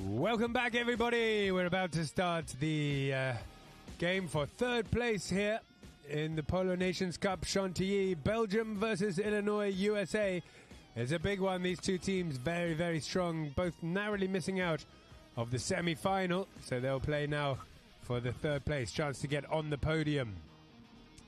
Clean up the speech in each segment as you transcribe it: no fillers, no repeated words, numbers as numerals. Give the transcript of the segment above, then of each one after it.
Welcome back, everybody. We're about to start the game for third place here in the Polo Nations Cup Chantilly. Belgium versus Illinois, USA. It's a big one. These two teams very, very strong, both narrowly missing out of the semi-final. So they'll play now for the third place, chance to get on the podium.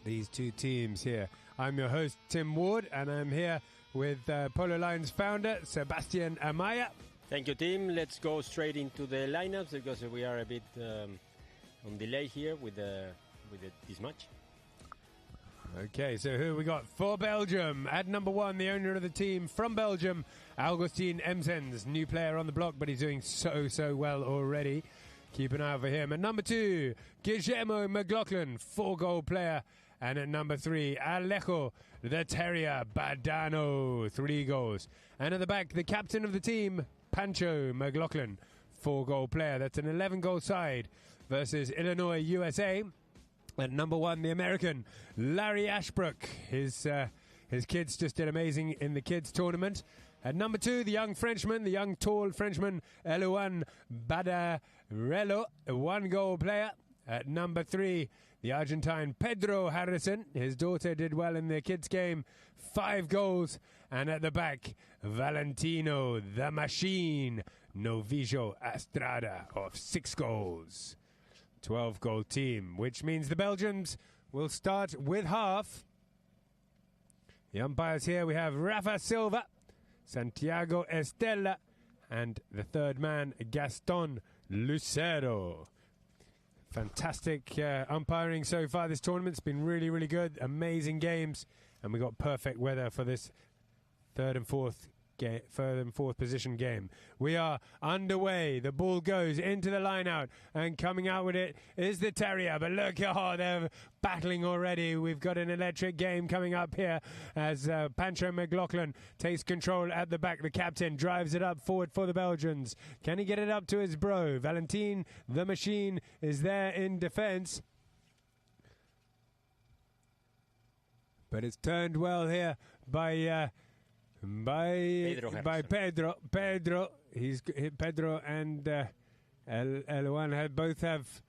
These two teams here. I'm your host, Tim Ward, and I'm here with Polo Lions founder, Sebastian Amaya. Thank you, Tim. Let's go straight into the lineups because we are a bit on delay here with this match. Okay, so who we got for Belgium? At number 1, the owner of the team from Belgium, Augustin Emsens. New player on the block, but he's doing so well already. Keep an eye out for him. At number 2, Guillermo McLaughlin, 4-goal player. And at number 3, Alejo, the Terrier Badano, 3 goals. And at the back, the captain of the team, Pancho McLaughlin, 4-goal player. That's an 11-goal side versus Illinois, USA. At number 1, the American, Larry Ashbrook. His kids just did amazing in the kids tournament. At number 2, the young Frenchman, the young tall Frenchman, Elouan Badarello, a 1-goal player. At number 3, the Argentine Pedro Harrison. His daughter did well in the kids' game, 5 goals. And at the back, Valentino, the Machine, Novijo Estrada of 6 goals. 12-goal team, which means the Belgians will start with half. The umpires here, we have Rafa Silva, Santiago Estella, and the third man, Gaston Lucero. Fantastic umpiring so far this tournament. It's been really, really good. Amazing games. And we got perfect weather for this third and fourth position game. We are underway. The ball goes into the line out, and coming out with it is the Terrier. But look, they're battling already. We've got an electric game coming up here as Pancho McLaughlin takes control at the back. The captain drives it up forward for the Belgians. Can he get it up to his bro? Valentin, the Machine, is there in defense. But it's turned well here by Pedro. Pedro and Elouan both have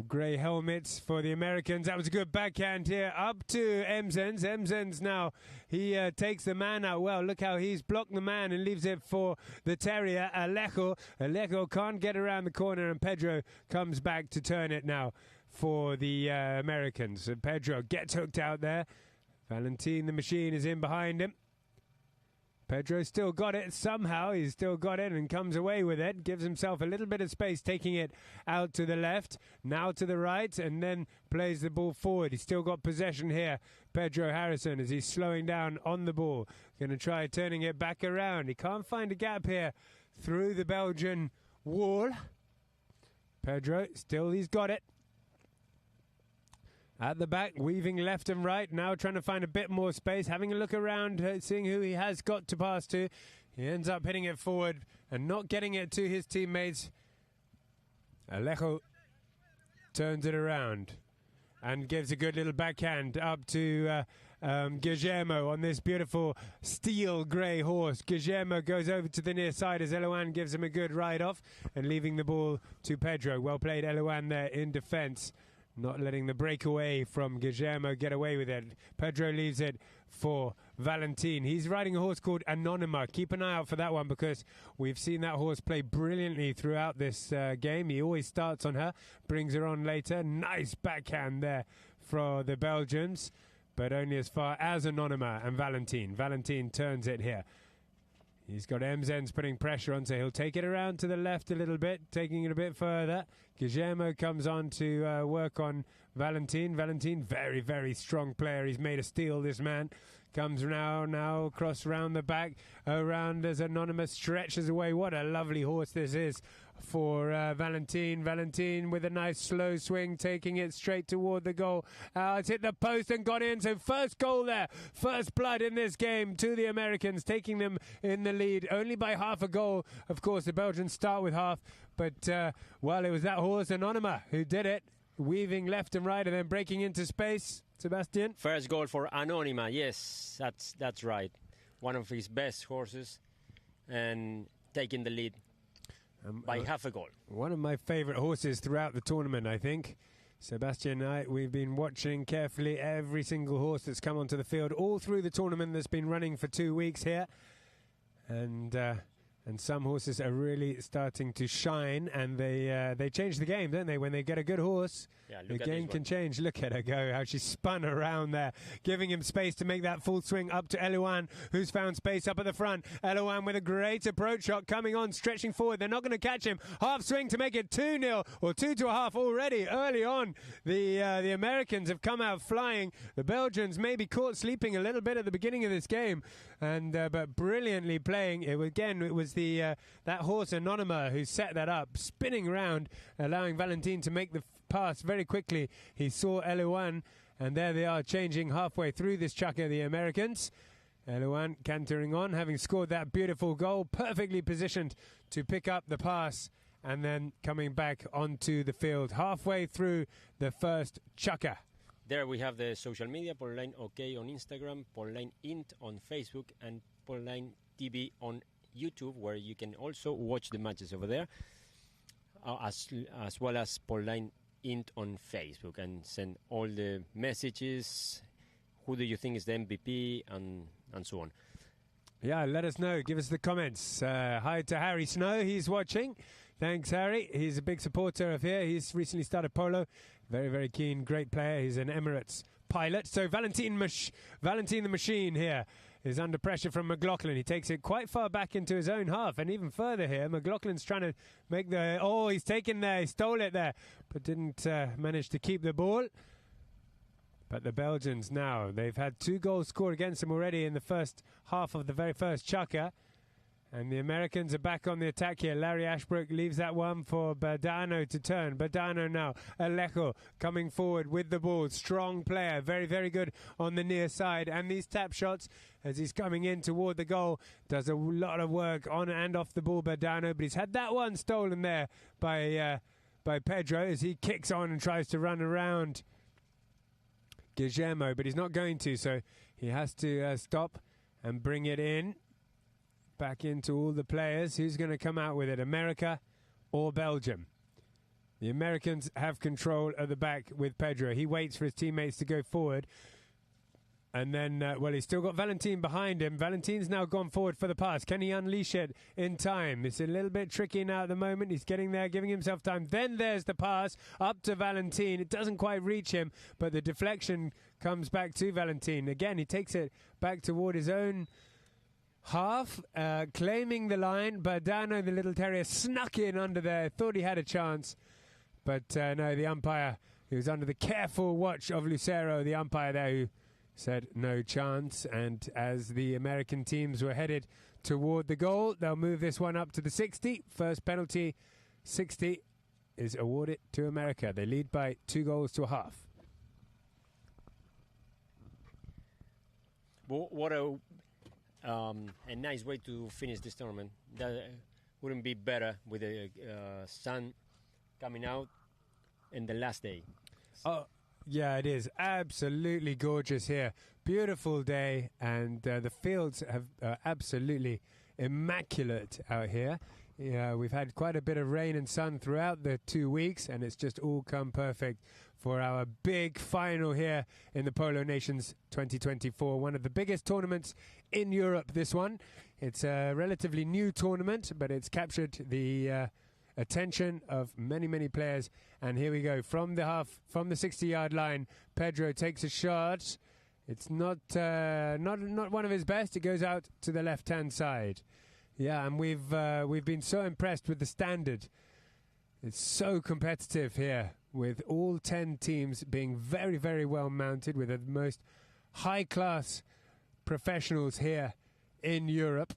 grey helmets for the Americans. That was a good backhand here up to Emsens. Emsens now, he takes the man out well. Look how he's blocked the man and leaves it for the Terrier, Alejo. Alejo can't get around the corner, and Pedro comes back to turn it now for the Americans. So Pedro gets hooked out there. Valentin, the Machine, is in behind him. Pedro still got it somehow. He's still got it and comes away with it. Gives himself a little bit of space, taking it out to the left, now to the right, and then plays the ball forward. He's still got possession here. Pedro Harrison, as he's slowing down on the ball. Going to try turning it back around. He can't find a gap here through the Belgian wall. Pedro, still he's got it. At the back, weaving left and right, now trying to find a bit more space, having a look around, seeing who he has got to pass to. He ends up hitting it forward and not getting it to his teammates. Alejo turns it around and gives a good little backhand up to Guillermo on this beautiful steel grey horse. Guillermo goes over to the near side as Elouan gives him a good ride off and leaving the ball to Pedro. Well played, Elouan, there in defence. Not letting the breakaway from Guillermo get away with it. Pedro leaves it for Valentin. He's riding a horse called Anonyma. Keep an eye out for that one because we've seen that horse play brilliantly throughout this game. He always starts on her, brings her on later. Nice backhand there for the Belgians, but only as far as Anonyma and Valentin. Valentin turns it here. He's got Emsens putting pressure on, so he'll take it around to the left a little bit, taking it a bit further. Guillermo comes on to work on Valentin. Valentin, very, very strong player. He's made of steel, this man. Comes now across around the back, around as Anonymous stretches away. What a lovely horse this is for Valentin. Valentin with a nice slow swing, taking it straight toward the goal. It's hit the post and got in, so first goal there. First blood in this game to the Americans, taking them in the lead only by half a goal. Of course, the Belgians start with half, but, it was that horse, Anonyma, who did it, weaving left and right and then breaking into space. Sebastian? First goal for Anonyma, yes, that's right. One of his best horses and taking the lead. by half a goal. One of my favourite horses throughout the tournament, I think. Sebastian and I, we've been watching carefully every single horse that's come onto the field all through the tournament that's been running for 2 weeks here. And some horses are really starting to shine, and they change the game, don't they? When they get a good horse, the game can change. Look at her go, how she spun around there, giving him space to make that full swing up to Elouan, who's found space up at the front. Elouan with a great approach shot coming on, stretching forward. They're not going to catch him. Half swing to make it 2-0 or 2-1/2 already early on. The Americans have come out flying. The Belgians maybe caught sleeping a little bit at the beginning of this game, and but brilliantly playing. It was that horse Anonyma who set that up, spinning around, allowing Valentin to make the pass very quickly. He saw Elouan, and there they are, changing halfway through this chukker, the Americans. Elouan cantering on, having scored that beautiful goal, perfectly positioned to pick up the pass, and then coming back onto the field halfway through the first chukker. There we have the social media, Pololine OK on Instagram, Pololine Int on Facebook, and Pololine TV on YouTube, where you can also watch the matches over there, as well as Pololine Int on Facebook, and send all the messages. Who do you think is the MVP, and so on. Yeah, let us know. Give us the comments. Hi to Harry Snow. He's watching. Thanks, Harry. He's a big supporter of here. He's recently started polo. Very, very keen. Great player. He's an Emirates pilot. So Valentin the Machine here is under pressure from McLaughlin. He takes it quite far back into his own half, and even further here. McLaughlin's trying to make the... Oh, he's taken there. He stole it there, but didn't manage to keep the ball. But the Belgians now, they've had 2 goals scored against them already in the first half of the very first chukker. And the Americans are back on the attack here. Larry Ashbrook leaves that one for Badano to turn. Badano now. Alejo coming forward with the ball. Strong player. Very, very good on the near side. And these tap shots as he's coming in toward the goal. Does a lot of work on and off the ball, Badano. But he's had that one stolen there by Pedro as he kicks on and tries to run around Guillermo. But he's not going to. So he has to stop and bring it in. Back into all the players. Who's going to come out with it, America or Belgium? The Americans have control at the back with Pedro. He waits for his teammates to go forward. And then, well, he's still got Valentin behind him. Valentin's now gone forward for the pass. Can he unleash it in time? It's a little bit tricky now at the moment. He's getting there, giving himself time. Then there's the pass up to Valentin. It doesn't quite reach him, but the deflection comes back to Valentin. Again, he takes it back toward his own half, claiming the line. Badano, the little terrier, snuck in under there, thought he had a chance, but no, the umpire, who was under the careful watch of Lucero, the umpire there, who said no chance. And as the American teams were headed toward the goal, they'll move this one up to the 60. First penalty, 60, is awarded to America. They lead by 2-1/2. What a nice way to finish this tournament. That wouldn't be better with the sun coming out in the last day. Oh, yeah, it is absolutely gorgeous here. Beautiful day, and the fields have absolutely immaculate out here. Yeah, we've had quite a bit of rain and sun throughout the 2 weeks, and it's just all come perfect for our big final here in the Polo Nations 2024. One of the biggest tournaments in Europe, this one. It's a relatively new tournament, but it's captured the attention of many, many players. And here we go, from the 60-yard line. Pedro takes a shot. It's not one of his best. It goes out to the left-hand side. Yeah, and we've been so impressed with the standard. It's so competitive here, with all 10 teams being very, very well mounted, with the most high-class professionals here in Europe.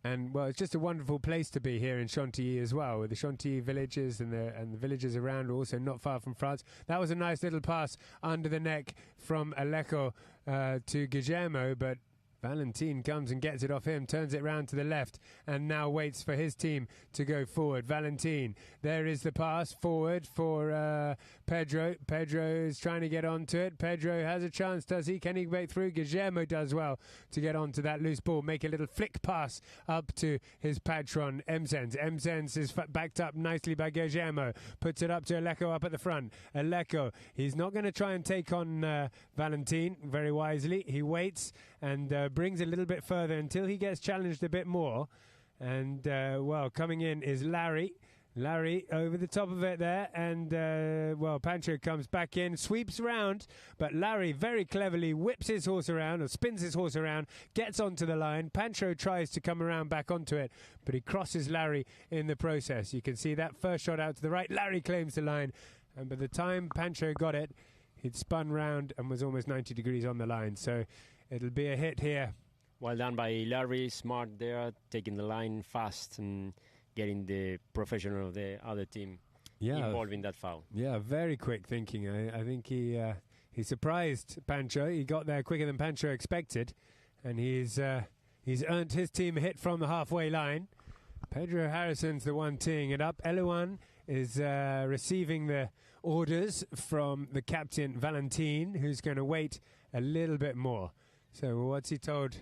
And, well, it's just a wonderful place to be here in Chantilly as well, with the Chantilly villages and the villages around, also not far from France. That was a nice little pass under the neck from Alejo to Guillermo, but Valentin comes and gets it off him, turns it round to the left, and now waits for his team to go forward. Valentin, there is the pass forward for Pedro. Pedro is trying to get onto it. Pedro has a chance, does he? Can he break through? Guillermo does well to get onto that loose ball, make a little flick pass up to his patron, Emsens. Emsens is backed up nicely by Guillermo, puts it up to Alejo up at the front. Alejo, he's not going to try and take on Valentin very wisely. He waits and brings it a little bit further until he gets challenged a bit more. And, coming in is Larry. Larry over the top of it there, and Pancho comes back in, sweeps round, but Larry very cleverly whips his horse around, or spins his horse around, gets onto the line. Pancho tries to come around back onto it, but he crosses Larry in the process. You can see that first shot out to the right. Larry claims the line, and by the time Pancho got it, he'd spun round and was almost 90 degrees on the line, so it'll be a hit here. Well done by Larry, smart there, taking the line fast and getting the professional of the other team involved in that foul. Yeah, very quick thinking. I think he surprised Pancho. He got there quicker than Pancho expected, and he's earned his team a hit from the halfway line. Pedro Harrison's the one teeing it up. Eluan is receiving the orders from the captain, Valentin, who's going to wait a little bit more. So what's he told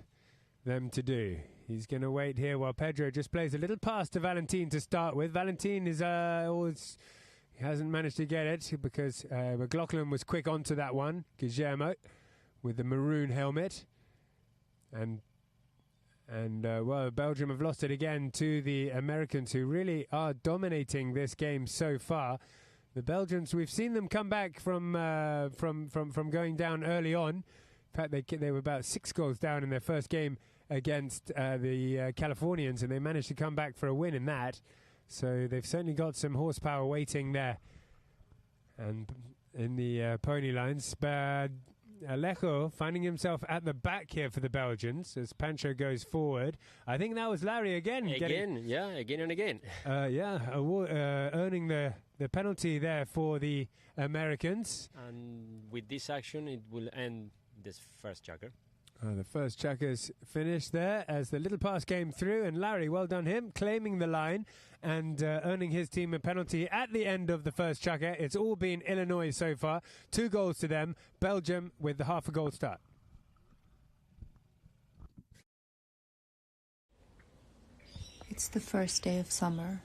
them to do? He's going to wait here while Pedro just plays a little pass to Valentin to start with. Valentin is he hasn't managed to get it because McLaughlin was quick onto that one. Guillermo with the maroon helmet. And Belgium have lost it again to the Americans, who really are dominating this game so far. The Belgians, we've seen them come back from going down early on. In fact, they were about 6 goals down in their first game against the Californians, and they managed to come back for a win in that. So they've certainly got some horsepower waiting there and in the pony lines. But Alejo finding himself at the back here for the Belgians as Pancho goes forward. I think that was Larry again and again. Earning the penalty there for the Americans. And with this action, it will end this first checker. The first checker's finished there as the little pass came through, and Larry, well done him, claiming the line and earning his team a penalty at the end of the first checker. It's all been Illinois so far. 2 goals to them. Belgium with the half a goal start. It's the first day of summer,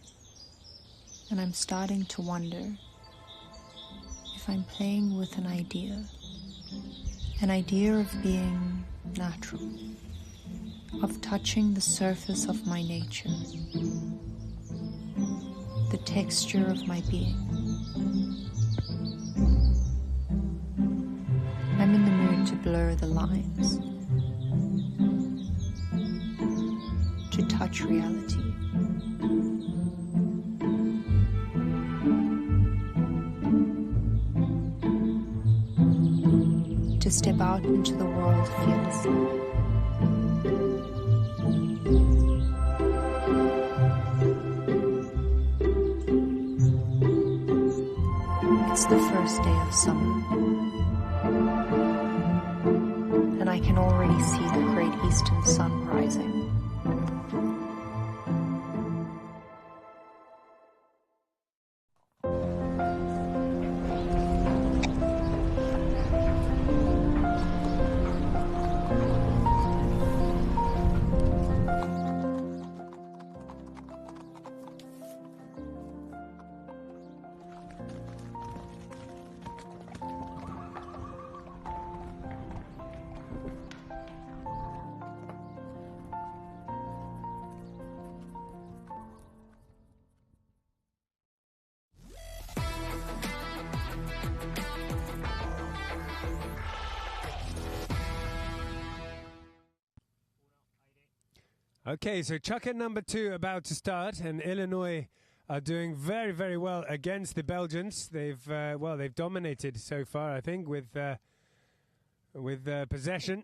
and I'm starting to wonder if I'm playing with an idea of being natural, of touching the surface of my nature, the texture of my being. I'm in the mood to blur the lines, to touch reality. To step out into the world fearlessly. It's the first day of summer, and I can already see the great eastern sun rising. Okay, so chukker number 2 about to start, and Illinois are doing very, very well against the Belgians. They've dominated so far, I think, with possession,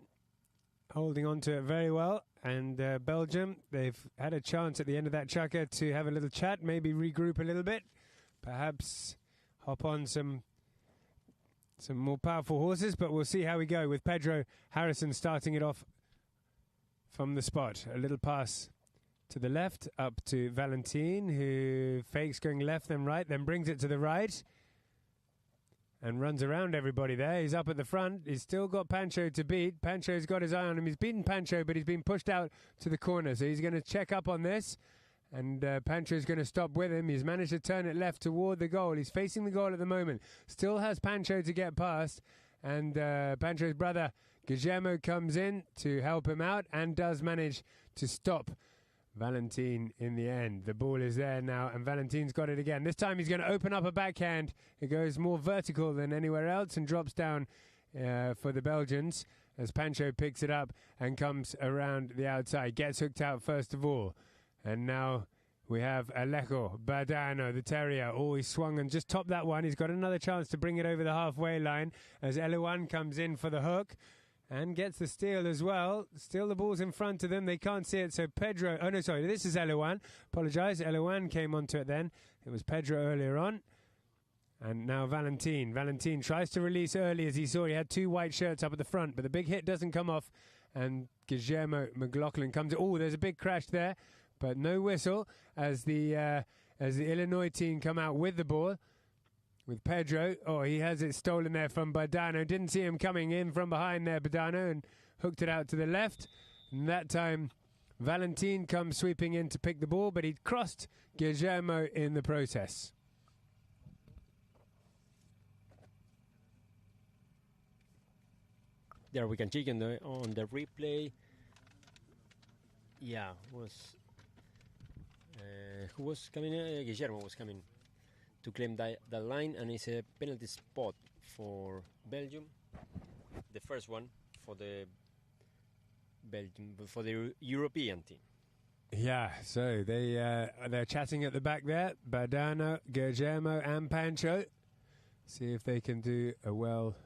holding on to it very well. And Belgium, they've had a chance at the end of that chukker to have a little chat, maybe regroup a little bit, perhaps hop on some more powerful horses, but we'll see how we go with Pedro Harrison starting it off from the spot. A little pass to the left, up to Valentin, who fakes going left, then right, then brings it to the right. And runs around everybody there. He's up at the front. He's still got Pancho to beat. Pancho's got his eye on him. He's beaten Pancho, but he's been pushed out to the corner. So he's going to check up on this. And Pancho's going to stop with him. He's managed to turn it left toward the goal. He's facing the goal at the moment. Still has Pancho to get past. And Pancho's brother, Guillermo, comes in to help him out and does manage to stop Valentin in the end. The ball is there now, and Valentin's got it again. This time he's going to open up a backhand. It goes more vertical than anywhere else and drops down for the Belgians as Pancho picks it up and comes around the outside. Gets hooked out first of all. And now we have Alejo Badano, the terrier. Oh, he swung and just topped that one. He's got another chance to bring it over the halfway line as Eluan comes in for the hook. And gets the steal as well. Still the ball's in front of them. They can't see it. So Pedro... Oh, no, sorry. This is Eluan. Apologise. Eluan came onto it then. It was Pedro earlier on. And now Valentin. Valentin tries to release early as he saw. He had two white shirts up at the front. But the big hit doesn't come off. And Guillermo McLaughlin comes... Oh, there's a big crash there. But no whistle as the Illinois team come out with the ball. With Pedro. Oh, he has it stolen there from Badano. Didn't see him coming in from behind there, Badano, and hooked it out to the left. And that time, Valentin comes sweeping in to pick the ball, but he crossed Guillermo in the process. There we can check on the replay. Yeah, was who was coming? Guillermo was coming to claim that line, and it's a penalty spot for Belgium. The first one for the Belgium, for the European team. Yeah, so they're chatting at the back there. Badano, Guillermo, and Pancho. See if they can do a well-planned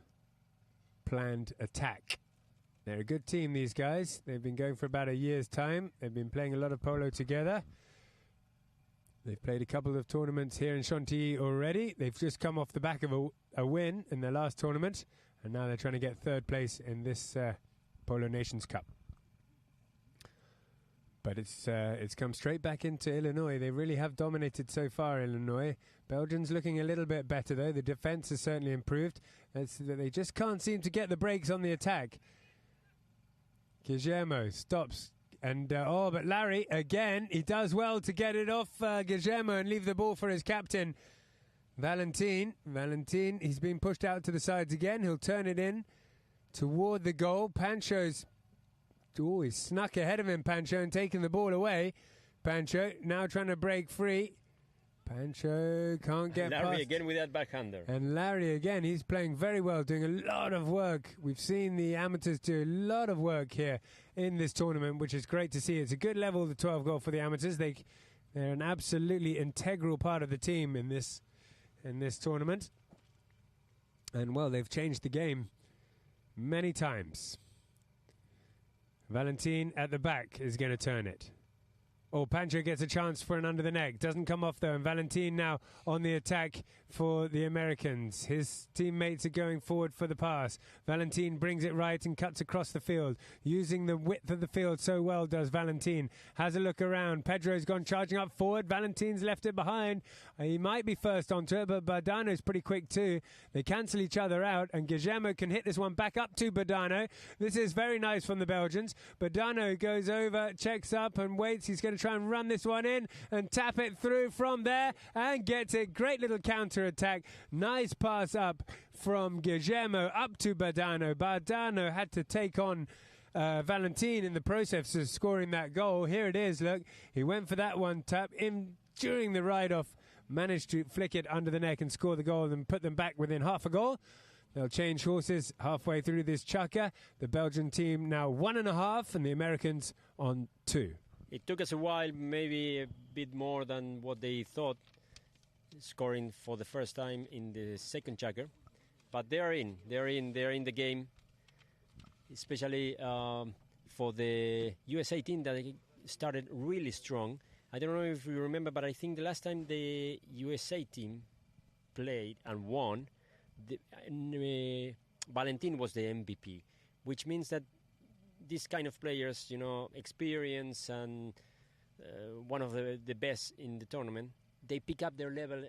attack. They're a good team, these guys. They've been going for about a year's time. They've been playing a lot of polo together. They've played a couple of tournaments here in Chantilly already. They've just come off the back of a win in their last tournament, and now they're trying to get third place in this Polo Nations Cup. But it's come straight back into Illinois. They really have dominated so far, Illinois. Belgium's looking a little bit better, though. The defense has certainly improved. They just can't seem to get the breaks on the attack. Guillermo stops. And, but Larry, again, he does well to get it off Guillermo and leave the ball for his captain, Valentin. Valentin, he's been pushed out to the sides again. He'll turn it in toward the goal. Pancho's... Oh, he's snuck ahead of him, Pancho, and taken the ball away. Pancho now trying to break free. Pancho can't get past. Larry again with that backhander. And Larry again, he's playing very well, doing a lot of work. We've seen the amateurs do a lot of work here in this tournament, which is great to see. It's a good level, the 12 goal for the amateurs. They're an absolutely integral part of the team in this tournament. And, well, they've changed the game many times. Valentin at the back is going to turn it. Oh, Pancho gets a chance for an under the neck. Doesn't come off, though. And Valentin now on the attack for the Americans. His teammates are going forward for the pass. Valentin brings it right and cuts across the field. Using the width of the field so well does Valentin. Has a look around. Pedro's gone charging up forward. Valentin's left it behind. He might be first onto it, but Badano's pretty quick too. They cancel each other out, and Guillermo can hit this one back up to Badano. This is very nice from the Belgians. Badano goes over, checks up and waits. He's going to try and run this one in and tap it through from there and gets it. Great little counter attack. Nice pass up from Guillermo up to Badano. Badano had to take on Valentin in the process of scoring that goal. Here it is, look. He went for that one tap in during the ride-off, managed to flick it under the neck and score the goal and put them back within half a goal. They'll change horses halfway through this chukker. The Belgian team now 1.5 and the Americans on 2. It took us a while, maybe a bit more than what they thought, scoring for the first time in the second chukker. But they're in the game, especially for the USA team that started really strong. I don't know if you remember, but I think the last time the USA team played and won, Valentin was the MVP, which means that these kind of players, experience and one of the best in the tournament, they pick up their level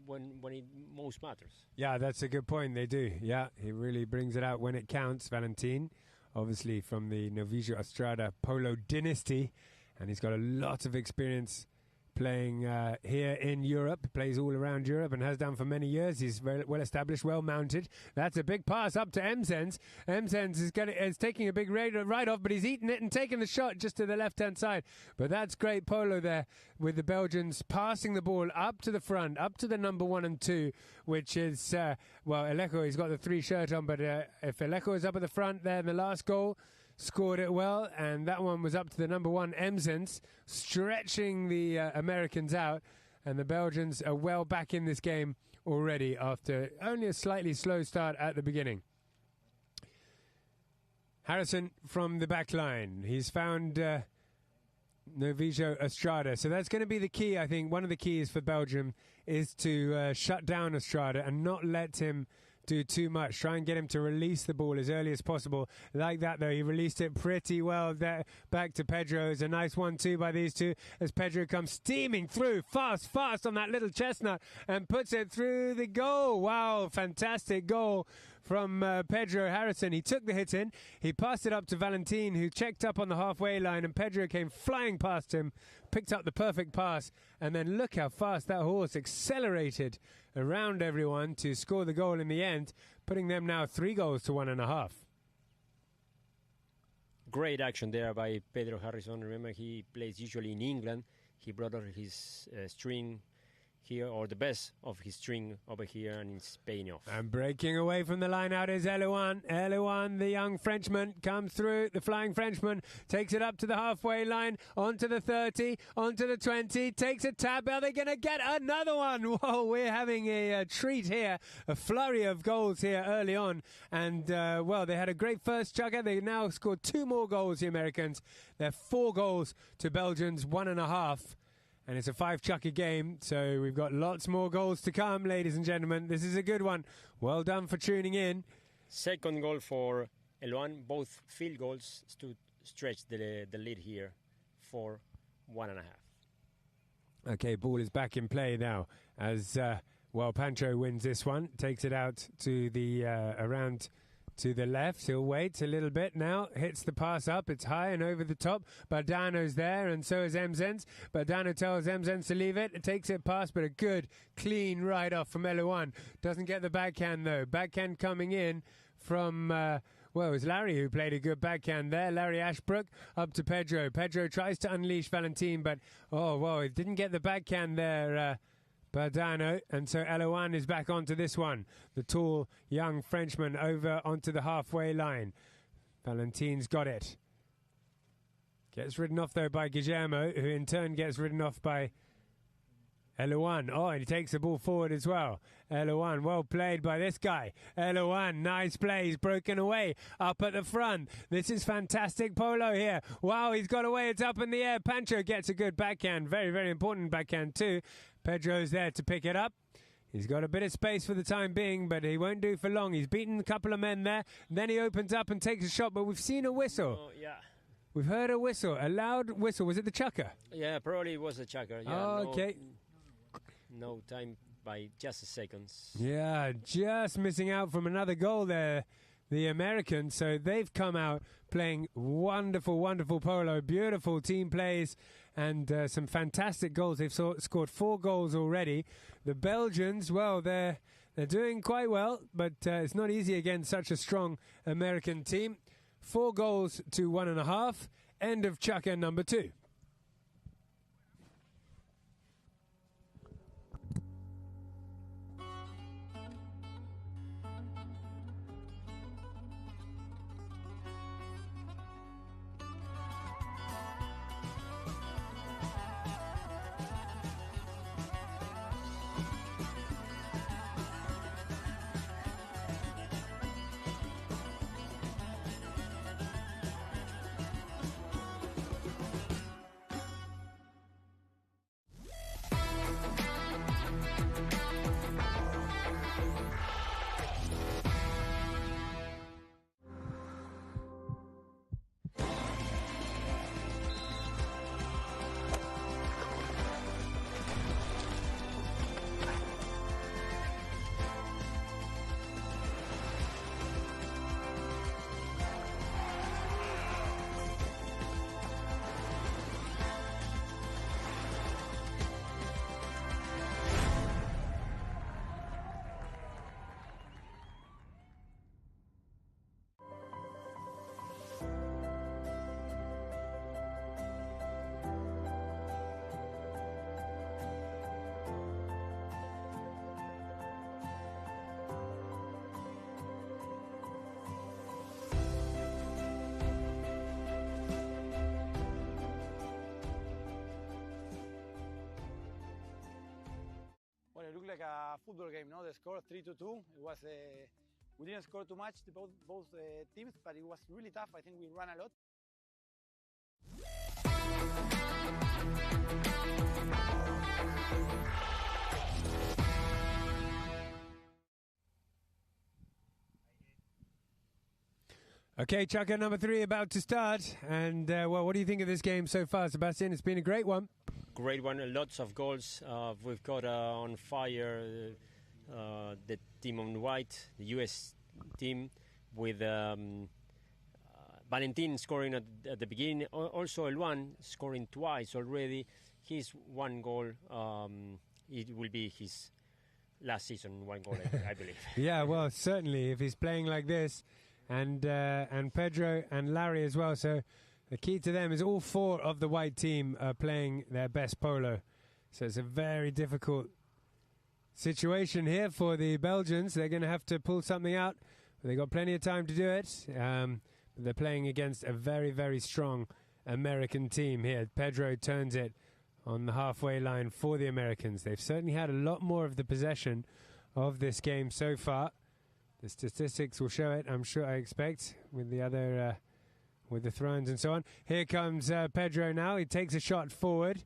when it most matters. Yeah, that's a good point. They do. Yeah, he really brings it out when it counts. Valentin, obviously from the Novijo Estrada Polo dynasty, and he's got a lot of experience playing here in Europe, plays all around Europe and has done for many years. He's very well established, well mounted. That's a big pass up to Emsens. Emsens is taking a big right off, but he's eaten it and taking the shot just to the left-hand side. But that's great polo there with the Belgians passing the ball up to the front, up to the number 1 and 2, which is, Eleco, he's got the 3 shirt on, but if Eleco is up at the front there in the last goal, scored it well, and that one was up to the number 1, Emsens, stretching the Americans out, and the Belgians are well back in this game already after only a slightly slow start at the beginning. Harrison from the back line. He's found Novijo Estrada, so that's going to be the key, I think. One of the keys for Belgium is to shut down Estrada and not let him do too much. Try and get him to release the ball as early as possible. Like that, though, he released it pretty well there. Back to Pedro. It's a nice 1-2 by these two as Pedro comes steaming through fast on that little chestnut and puts it through the goal. Wow, fantastic goal from Pedro Harrison. He took the hit in. He passed it up to Valentin, who checked up on the halfway line, and Pedro came flying past him, picked up the perfect pass, and then look how fast that horse accelerated around everyone to score the goal in the end, putting them now 3 goals to 1.5. Great action there by Pedro Harrison. Remember, he plays usually in England. He brought out his string here, or the best of his string over here, and it's paying off. And breaking away from the line out is Elouan. Elouan, the young Frenchman, comes through. The flying Frenchman takes it up to the halfway line, onto the 30, onto the 20, takes a tap. Are they going to get another one? Whoa, we're having a treat here, a flurry of goals here early on. And, they had a great first chugger. They now scored 2 more goals, the Americans. They're 4 goals to Belgium's 1.5. And it's a 5-chucker game, so we've got lots more goals to come, ladies and gentlemen. This is a good one. Well done for tuning in. Second goal for Elouan. Both field goals to stretch the lead here for 1.5. Okay, ball is back in play now as, Pancho wins this one. Takes it out to the around to the left. He'll wait a little bit now. Hits the pass up. It's high and over the top. Bardano's there, and so is Emsens. Bardano tells Emsens to leave it. It takes it past, but a good, clean ride-off from Elouan. Doesn't get the backhand, though. Backhand coming in from... it was Larry who played a good backhand there. Larry Ashbrook up to Pedro. Pedro tries to unleash Valentin, but, he didn't get the backhand there, Bardano, and so Elouan is back onto this one. The tall, young Frenchman over onto the halfway line. Valentin's got it. Gets ridden off, though, by Guillermo, who in turn gets ridden off by Elouan. And he takes the ball forward as well. Elouan, well played by this guy. Elouan, nice play. He's broken away up at the front. This is fantastic polo here. Wow, he's got away. It's up in the air. Pancho gets a good backhand. Very, very important backhand too. Pedro's there to pick it up. He's got a bit of space for the time being, but he won't do for long. He's beaten a couple of men there. Then he opens up and takes a shot, but we've seen a whistle. Oh, yeah. We've heard a whistle, a loud whistle. Was it the chucker? Yeah, probably it was a chucker. Yeah, okay. No time by just seconds. Yeah, just missing out from another goal there, the Americans. So they've come out playing wonderful, wonderful polo, beautiful team plays, and some fantastic goals. They've scored 4 goals already. The Belgians, they're doing quite well, but it's not easy against such a strong American team. 4 goals to 1.5. End of chucker number 2. like a football game, no? The score 3-2. It was we didn't score too much both teams, but it was really tough. I think we ran a lot. Okay, Chaka, number 3 about to start. And, well, what do you think of this game so far, Sebastian? It's been a great one. Great one, lots of goals. We've got on fire the team on white, the US team, with Valentin scoring at the beginning. Also, Elwan scoring twice already. His one goal, it will be his last season, one goal, I believe. Yeah, well, certainly, if he's playing like this. And Pedro and Larry as well. So the key to them is all 4 of the white team are playing their best polo. So it's a very difficult situation here for the Belgians. They're going to have to pull something out. They've got plenty of time to do it. But they're playing against a very, very strong American team here. Pedro turns it on the halfway line for the Americans. They've certainly had a lot more of the possession of this game so far. The statistics will show it, I expect, with the other, with the thrones and so on. Here comes Pedro now. He takes a shot forward.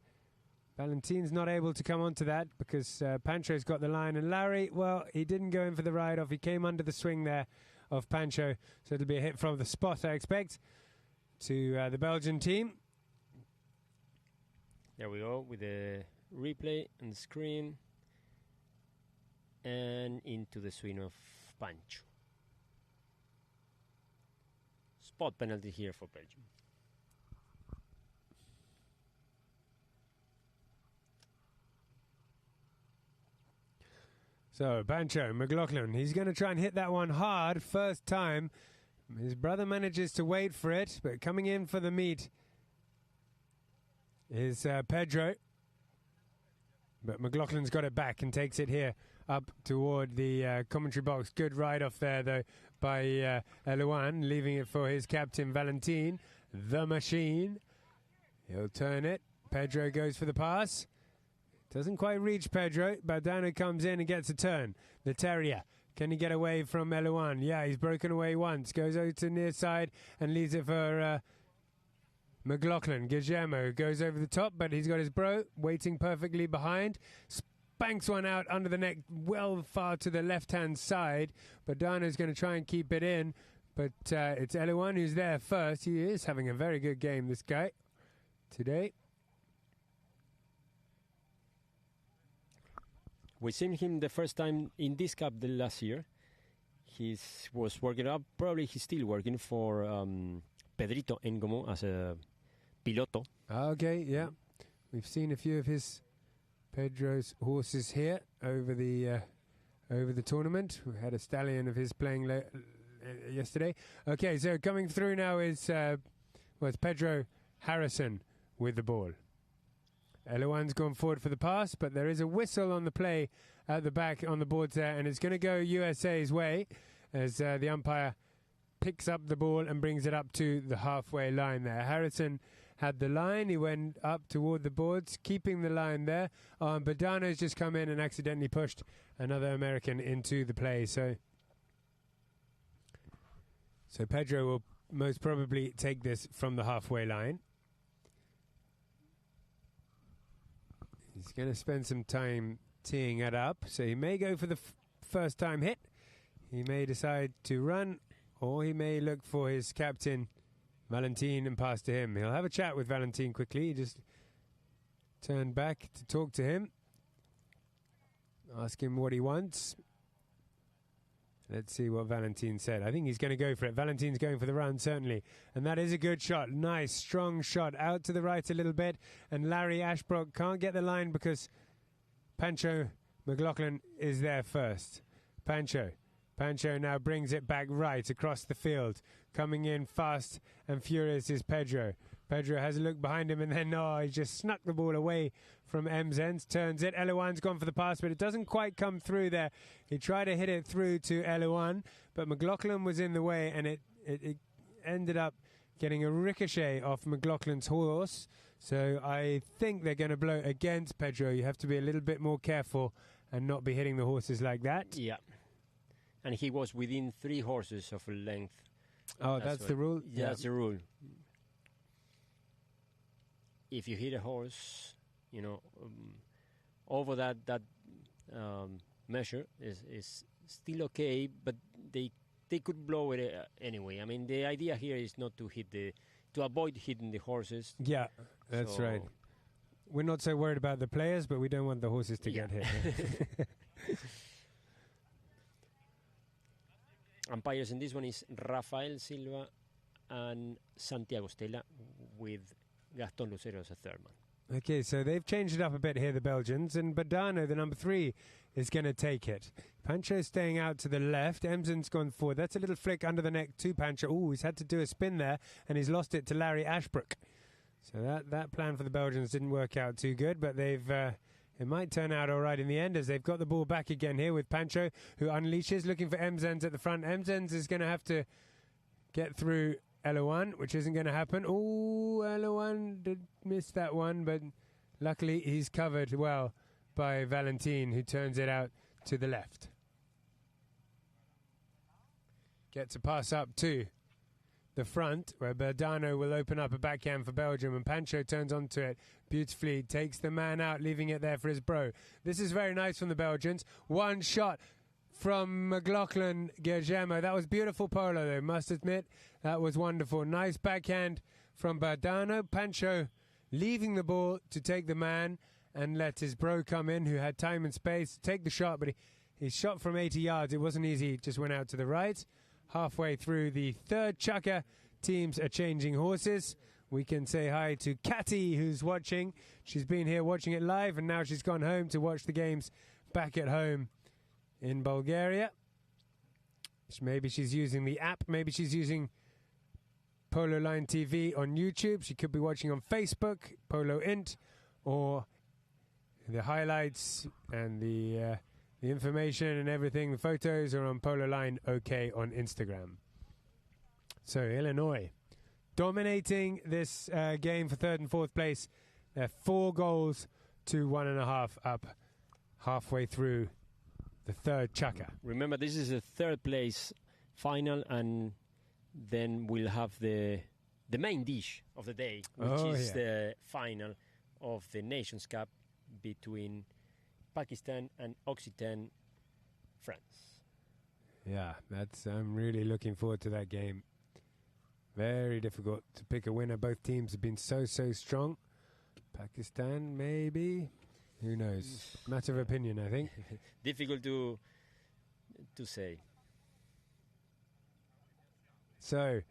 Valentin's not able to come onto that because Pancho's got the line. And Larry, well, he didn't go in for the ride-off. He came under the swing there of Pancho. So it'll be a hit from the spot, I expect, to the Belgian team. There we go with the replay on the screen. And into the swing of Pancho. Spot penalty here for Belgium. So, Pancho, McLaughlin, he's going to try and hit that one hard first time. His brother manages to wait for it, but coming in for the meet is Pedro. But McLaughlin's got it back and takes it here up toward the commentary box. Good ride-off there, though, by Elouan, leaving it for his captain, Valentin, the machine. He'll turn it. Pedro goes for the pass. Doesn't quite reach Pedro. Baldano comes in and gets a turn. The Terrier. Can he get away from Elouan? Yeah, he's broken away once. Goes over to the near side and leaves it for McLaughlin. Guillermo goes over the top, but he's got his bro waiting perfectly behind. Spanks one out under the neck, well far to the left-hand side. Baldano's going to try and keep it in, but it's Elouan who's there first. He is having a very good game, this guy, today. We've seen him the first time in this cup the last year. He was working up. Probably he's still working for Pedrito Engomo as a piloto. Okay, yeah. We've seen a few of Pedro's horses here over the tournament. We had a stallion of his playing yesterday. Okay, so coming through now is it's Pedro Harrison with the ball. Elouan's gone forward for the pass, but there is a whistle on the play at the back on the boards there, and it's going to go USA's way as the umpire picks up the ball and brings it up to the halfway line there. Harrison had the line. He went up toward the boards, keeping the line there. Baldano's just come in and accidentally pushed another American into the play. So Pedro will most probably take this from the halfway line. He's going to spend some time teeing it up. So he may go for the first time hit. He may decide to run, or he may look for his captain, Valentin, and pass to him. He'll have a chat with Valentin quickly. He just turned back to talk to him. Ask him what he wants. Let's see what Valentin said. I think he's going to go for it. Valentin's going for the run, certainly. And that is a good shot. Nice, strong shot. Out to the right a little bit. And Larry Ashbrook can't get the line because Pancho McLaughlin is there first. Pancho now brings it back right across the field. Coming in fast and furious is Pedro. Pedro has a look behind him and then, he just snuck the ball away from Mzens. Turns it. Elouan's gone for the pass, but it doesn't quite come through there. He tried to hit it through to Elouan, but McLaughlin was in the way, and it ended up getting a ricochet off McLaughlin's horse. So I think they're going to blow against Pedro. You have to be a little bit more careful and not be hitting the horses like that. Yeah. And he was within 3 horses of length. Oh, that's the rule? Yeah, that's the rule. If you hit a horse, over that measure is still okay, but they could blow it anyway. I mean, the idea here is not to to avoid hitting the horses. Yeah, that's right. We're not so worried about the players, but we don't want the horses to get hit. Umpires in this one is Rafael Silva and Santiago Stella, with Gaston Lucero as a third man. Okay, so they've changed it up a bit here, the Belgians, and Badano, the number 3, is going to take it. Pancho's staying out to the left. Emsen's gone forward. That's a little flick under the neck to Pancho. Oh, he's had to do a spin there, and he's lost it to Larry Ashbrook. So that plan for the Belgians didn't work out too good, but they've it might turn out all right in the end, as they've got the ball back again here with Pancho, who unleashes, looking for Emsens at the front. Emsens is going to have to get through Elouan, which isn't going to happen. Oh, Elouan did miss that one, but luckily he's covered well by Valentin, who turns it out to the left. Gets a pass up to the front, where Badano will open up a backhand for Belgium, and Pancho turns onto it beautifully, takes the man out, leaving it there for his bro. This is very nice from the Belgians. One shot from McLaughlin Guillermo. That was beautiful polo, though, must admit. That was wonderful. Nice backhand from Badano. Pancho leaving the ball to take the man and let his bro come in, who had time and space to take the shot, but he shot from 80 yards. It wasn't easy, just went out to the right. Halfway through the third chukker, teams are changing horses. We can say hi to Catty, who's watching. She's been here watching it live, and now she's gone home to watch the games back at home in Bulgaria. Maybe she's using the app. Maybe she's using Polo Line TV on YouTube. She could be watching on Facebook, Polo Int, or the highlights and the information and everything, the photos are on Polo Line OK on Instagram. So Illinois dominating this game for third and fourth place. They're 4 goals to 1.5 up halfway through the third chukker. Remember, this is a third place final, and then we'll have the main dish of the day, which is the final of the Nations Cup between Pakistan and Occitan France. Yeah, I'm really looking forward to that game. Very difficult to pick a winner. Both teams have been so strong. Pakistan, maybe. Who knows? Matter of opinion, I think. Difficult to say. So,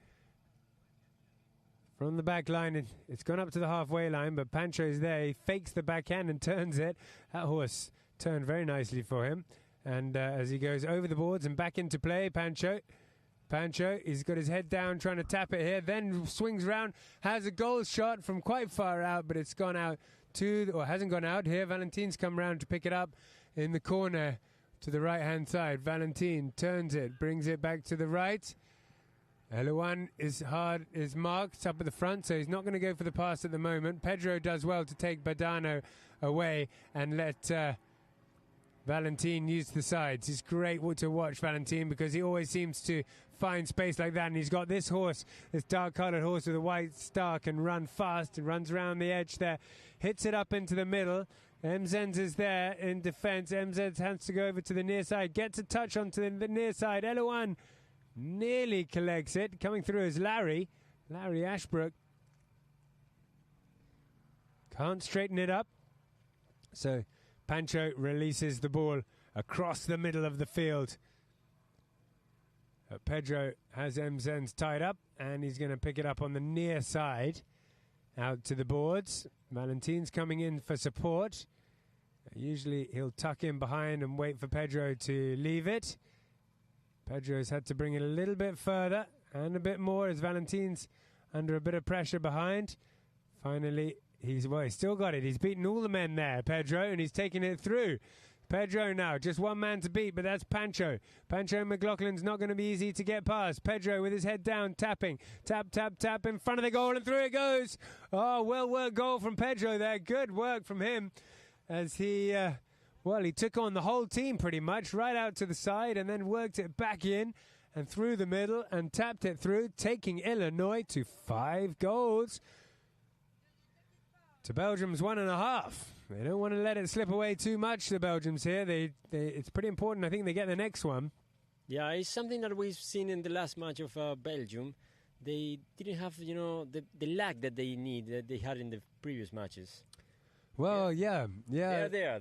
from the back line, it's gone up to the halfway line, but Pancho's there. He fakes the backhand and turns it. That horse turned very nicely for him. And as he goes over the boards and back into play, Pancho, he's got his head down trying to tap it here, then swings round, has a goal shot from quite far out, but it's gone out hasn't gone out here. Valentin's come round to pick it up in the corner to the right-hand side. Valentin turns it, brings it back to the right. Elouan is marked up at the front, so he's not going to go for the pass at the moment. Pedro does well to take Badano away and let Valentin use the sides. It's great to watch Valentin, because he always seems to find space like that, and he's got this horse, this dark-coloured horse with a white star, can run fast and runs around the edge there, hits it up into the middle. Emsens is there in defence. Emsens has to go over to the near side, gets a touch onto the near side. Elouan nearly collects it. Coming through is Larry Ashbrook. Can't straighten it up. So Pancho releases the ball across the middle of the field. Pedro has Emsens tied up, and he's going to pick it up on the near side out to the boards. Valentin's coming in for support. Usually he'll tuck in behind and wait for Pedro to leave it. Pedro's had to bring it a little bit further and a bit more, as Valentin's under a bit of pressure behind. Finally, he's still got it. He's beaten all the men there, Pedro, and he's taking it through. Pedro now, just one man to beat, but that's Pancho. Pancho McLaughlin's not going to be easy to get past. Pedro with his head down, tapping. Tap, tap, tap in front of the goal, and through it goes. Oh, well-worked goal from Pedro there. Good work from him as he Well, he took on the whole team pretty much, right out to the side, and then worked it back in and through the middle and tapped it through, taking Illinois to 5 goals to Belgium's 1.5. They don't want to let it slip away too much, the Belgians here. It's pretty important. I think they get the next one. Yeah, it's something that we've seen in the last match of Belgium. They didn't have, the lag that they had in the previous matches. Well, yeah. They are there.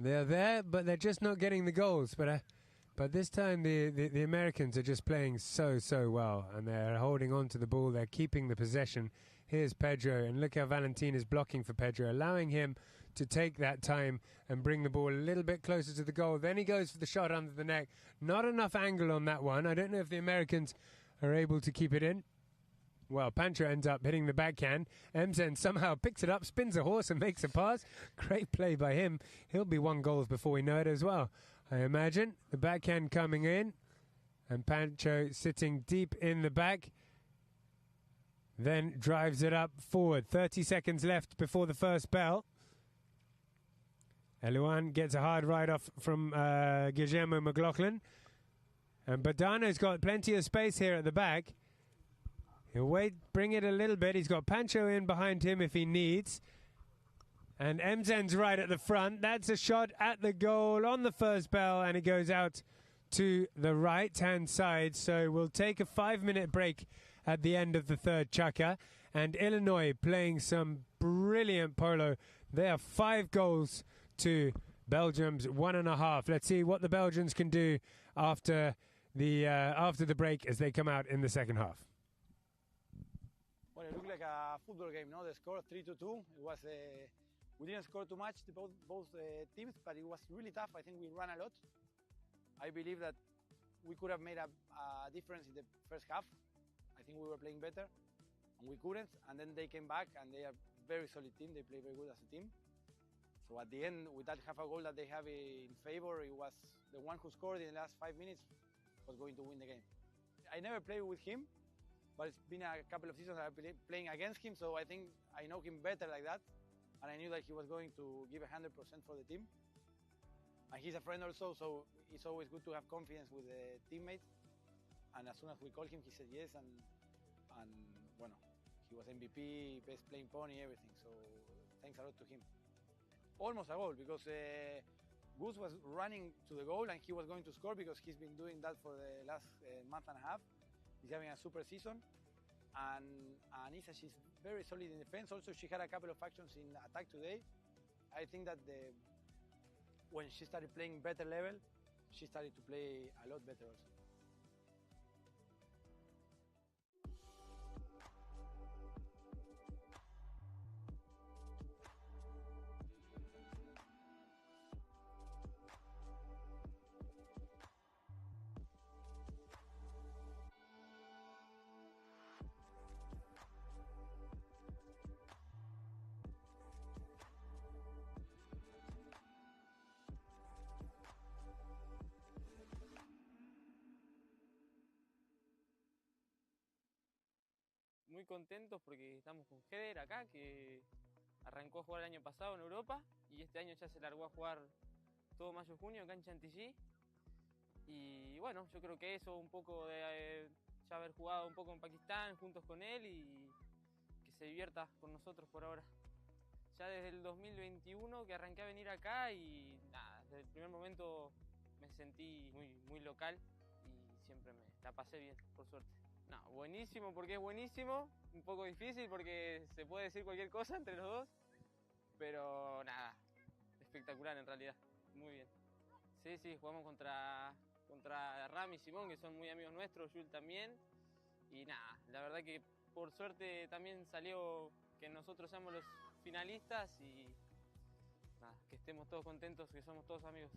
They're there, but they're just not getting the goals. But this time the Americans are just playing so well, and they're holding on to the ball. They're keeping the possession. Here's Pedro, and look how Valentin is blocking for Pedro, allowing him to take that time and bring the ball a little bit closer to the goal. Then he goes for the shot under the neck. Not enough angle on that one. I don't know if the Americans are able to keep it in. Well, Pancho ends up hitting the backhand. Emsen somehow picks it up, spins a horse and makes a pass. Great play by him. He'll be 1 goal before we know it as well, I imagine. The backhand coming in, and Pancho sitting deep in the back. Then drives it up forward. 30 seconds left before the first bell. Eluan gets a hard ride-off from Guillermo McLaughlin. And Badano's got plenty of space here at the back. He'll wait, bring it a little bit. He's got Pancho in behind him if he needs. And Emzen's right at the front. That's a shot at the goal on the first bell, and it goes out to the right-hand side. So we'll take a 5-minute break at the end of the third chukka. And Illinois playing some brilliant polo. They are 5 goals to Belgium's 1.5. Let's see what the Belgians can do after the break as they come out in the second half. Well, it looked like a football game, no? The score 3-2. It was we didn't score too much to both teams, but it was really tough. I think we ran a lot. I believe that we could have made a difference in the first half. I think we were playing better, and we couldn't. And then they came back, and they are a very solid team. They play very good as a team. So at the end, with that half a goal that they have in favor, it was the one who scored in the last 5 minutes was going to win the game. I never played with him, but it's been a couple of seasons I've been playing against him, so I think I know him better like that. And I knew that he was going to give 100% for the team. And he's a friend also, so it's always good to have confidence with the teammates. And as soon as we called him, he said yes, and bueno, he was MVP, best playing pony, everything. So thanks a lot to him. Almost a goal, because Gus was running to the goal and he was going to score because he's been doing that for the last month and a half. He's having a super season. And Anissa, she's very solid in defense. Also, she had a couple of actions in attack today. I think that when she started playing better level, she started to play a lot better also. Muy contentos porque estamos con Heder acá, que arrancó a jugar el año pasado en Europa y este año ya se largó a jugar todo mayo-junio acá en Chantilly. Y bueno, yo creo que eso, un poco de ya haber jugado un poco en Pakistán juntos con él y que se divierta con nosotros por ahora. Ya desde el 2021 que arranqué a venir acá y nada, desde el primer momento me sentí muy local y siempre la pasé bien, por suerte. No, buenísimo porque es buenísimo, un poco difícil porque se puede decir cualquier cosa entre los dos, pero nada, espectacular en realidad, muy bien. Sí, jugamos contra Ram y Simón, que son muy amigos nuestros, Jules también, y nada, la verdad que por suerte también salió que nosotros seamos los finalistas y nada, que estemos todos contentos, que somos todos amigos.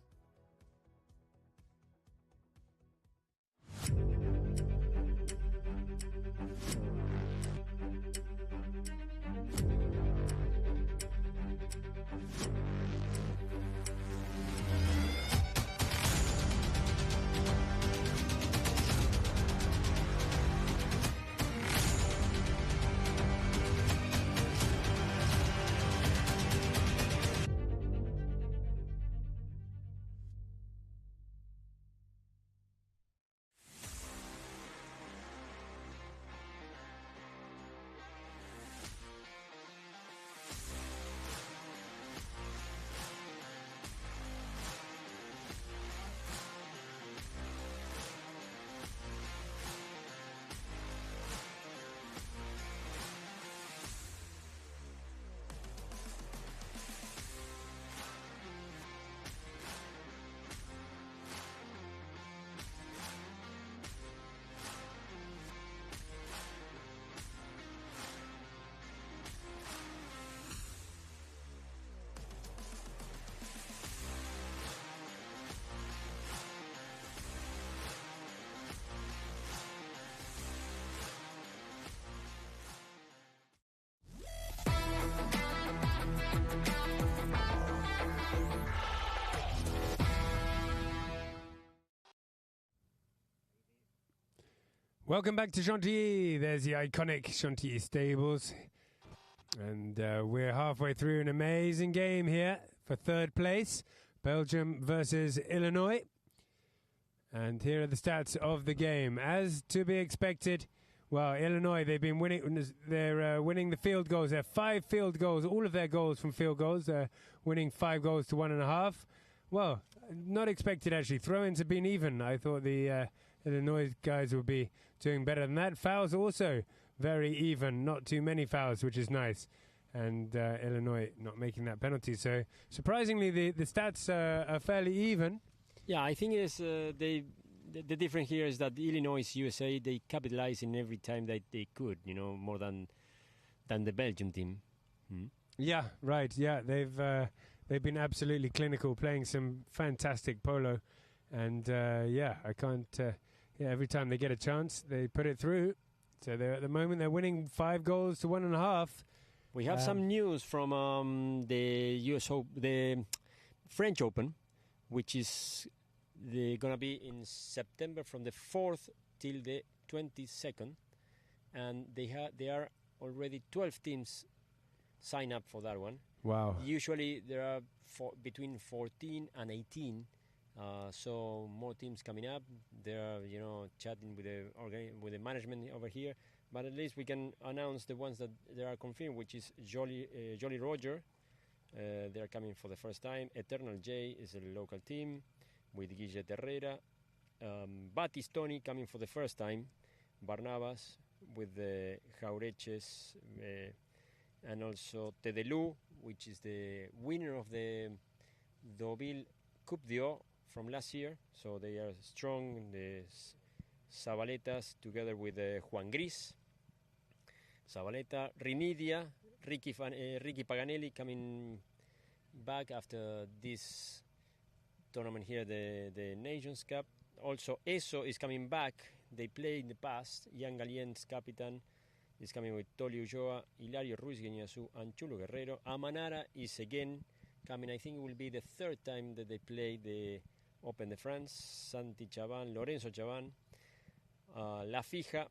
Welcome back to Chantilly. There's the iconic Chantilly stables. And we're halfway through an amazing game here for third place. Belgium versus Illinois. And here are the stats of the game. As to be expected, well, Illinois, they've been winning. They're winning the field goals. They're 5 field goals. All of their goals from field goals. They're winning 5 goals to 1.5. Well, not expected, actually. Throw-ins have been even. I thought the Illinois guys would be doing better than that. Fouls also very even. Not too many fouls, which is nice. And Illinois not making that penalty. So, surprisingly, the stats are fairly even. Yeah, I think it's the difference here is that Illinois USA, they capitalize in every time that they could, more than the Belgium team. Yeah, right. Yeah, they've been absolutely clinical, playing some fantastic polo, and I can't. Every time they get a chance, they put it through. So at the moment they're winning 5 goals to 1.5. We have some news from the French Open, which is going to be in September from the 4th till the 22nd, and they are already 12 teams signed up for that one. Wow. Usually there are between 14 and 18, so more teams coming up. They are, chatting with the management over here. But at least we can announce the ones that they are confirmed, which is Jolly Roger. They are coming for the first time. Eternal J is a local team with Guille Herrera. Battistoni coming for the first time. Barnabas with the Jaureches. And also Tedelu, which is the winner of the Deauville Coupe d'Or from last year. So they are strong. The Zabaletas together with Juan Gris. Zabaleta, Rinidia, Ricky Paganelli coming back after this tournament here, the Nations Cup. Also, Eso is coming back. They played in the past. Ian Gallien's captain is coming with Toli Ulloa, Hilario Ruiz Guiñazú, and Chulo Guerrero. Amanara is again coming. I think it will be the 3rd time that they play the Open de France. Santi Chaban, Lorenzo Chaban. La Fija,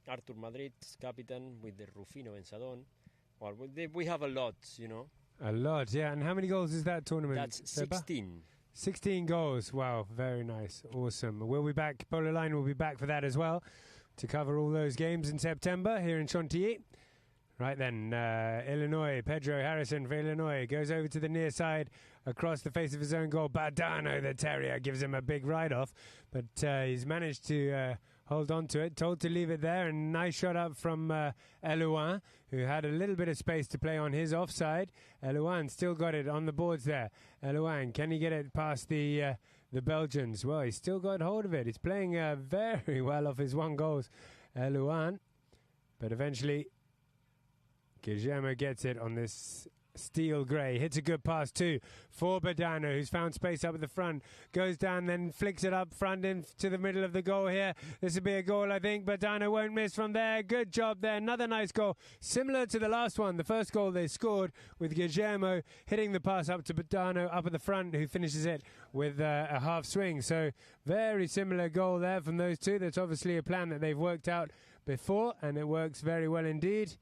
Artur Madrid's captain with the Rufino Benzadón. Well, we have a lot, A lot, yeah. And how many goals is that tournament? That's 16. 16 goals. Wow, very nice. Awesome. We'll be back. Polo Line will be back for that as well, to cover all those games in September here in Chantilly. Right then, Illinois, Pedro Harrison for Illinois goes over to the near side across the face of his own goal. Badano, the Terrier, gives him a big ride-off, but he's managed to hold on to it. Told to leave it there, and nice shot up from Elouin, who had a little bit of space to play on his offside. Elouin still got it on the boards there. Elouin, can he get it past the Belgians? Well, he's still got hold of it. He's playing very well off his 1 goals, Elouin, but eventually Guillermo gets it on this steel grey. Hits a good pass too for Badano, who's found space up at the front. Goes down, then flicks it up front into the middle of the goal here. This will be a goal, I think. Badano won't miss from there. Good job there. Another nice goal. Similar to the last one, the first goal they scored, with Guillermo hitting the pass up to Badano up at the front, who finishes it with a half swing. So very similar goal there from those two. That's obviously a plan that they've worked out before, and it works very well indeed.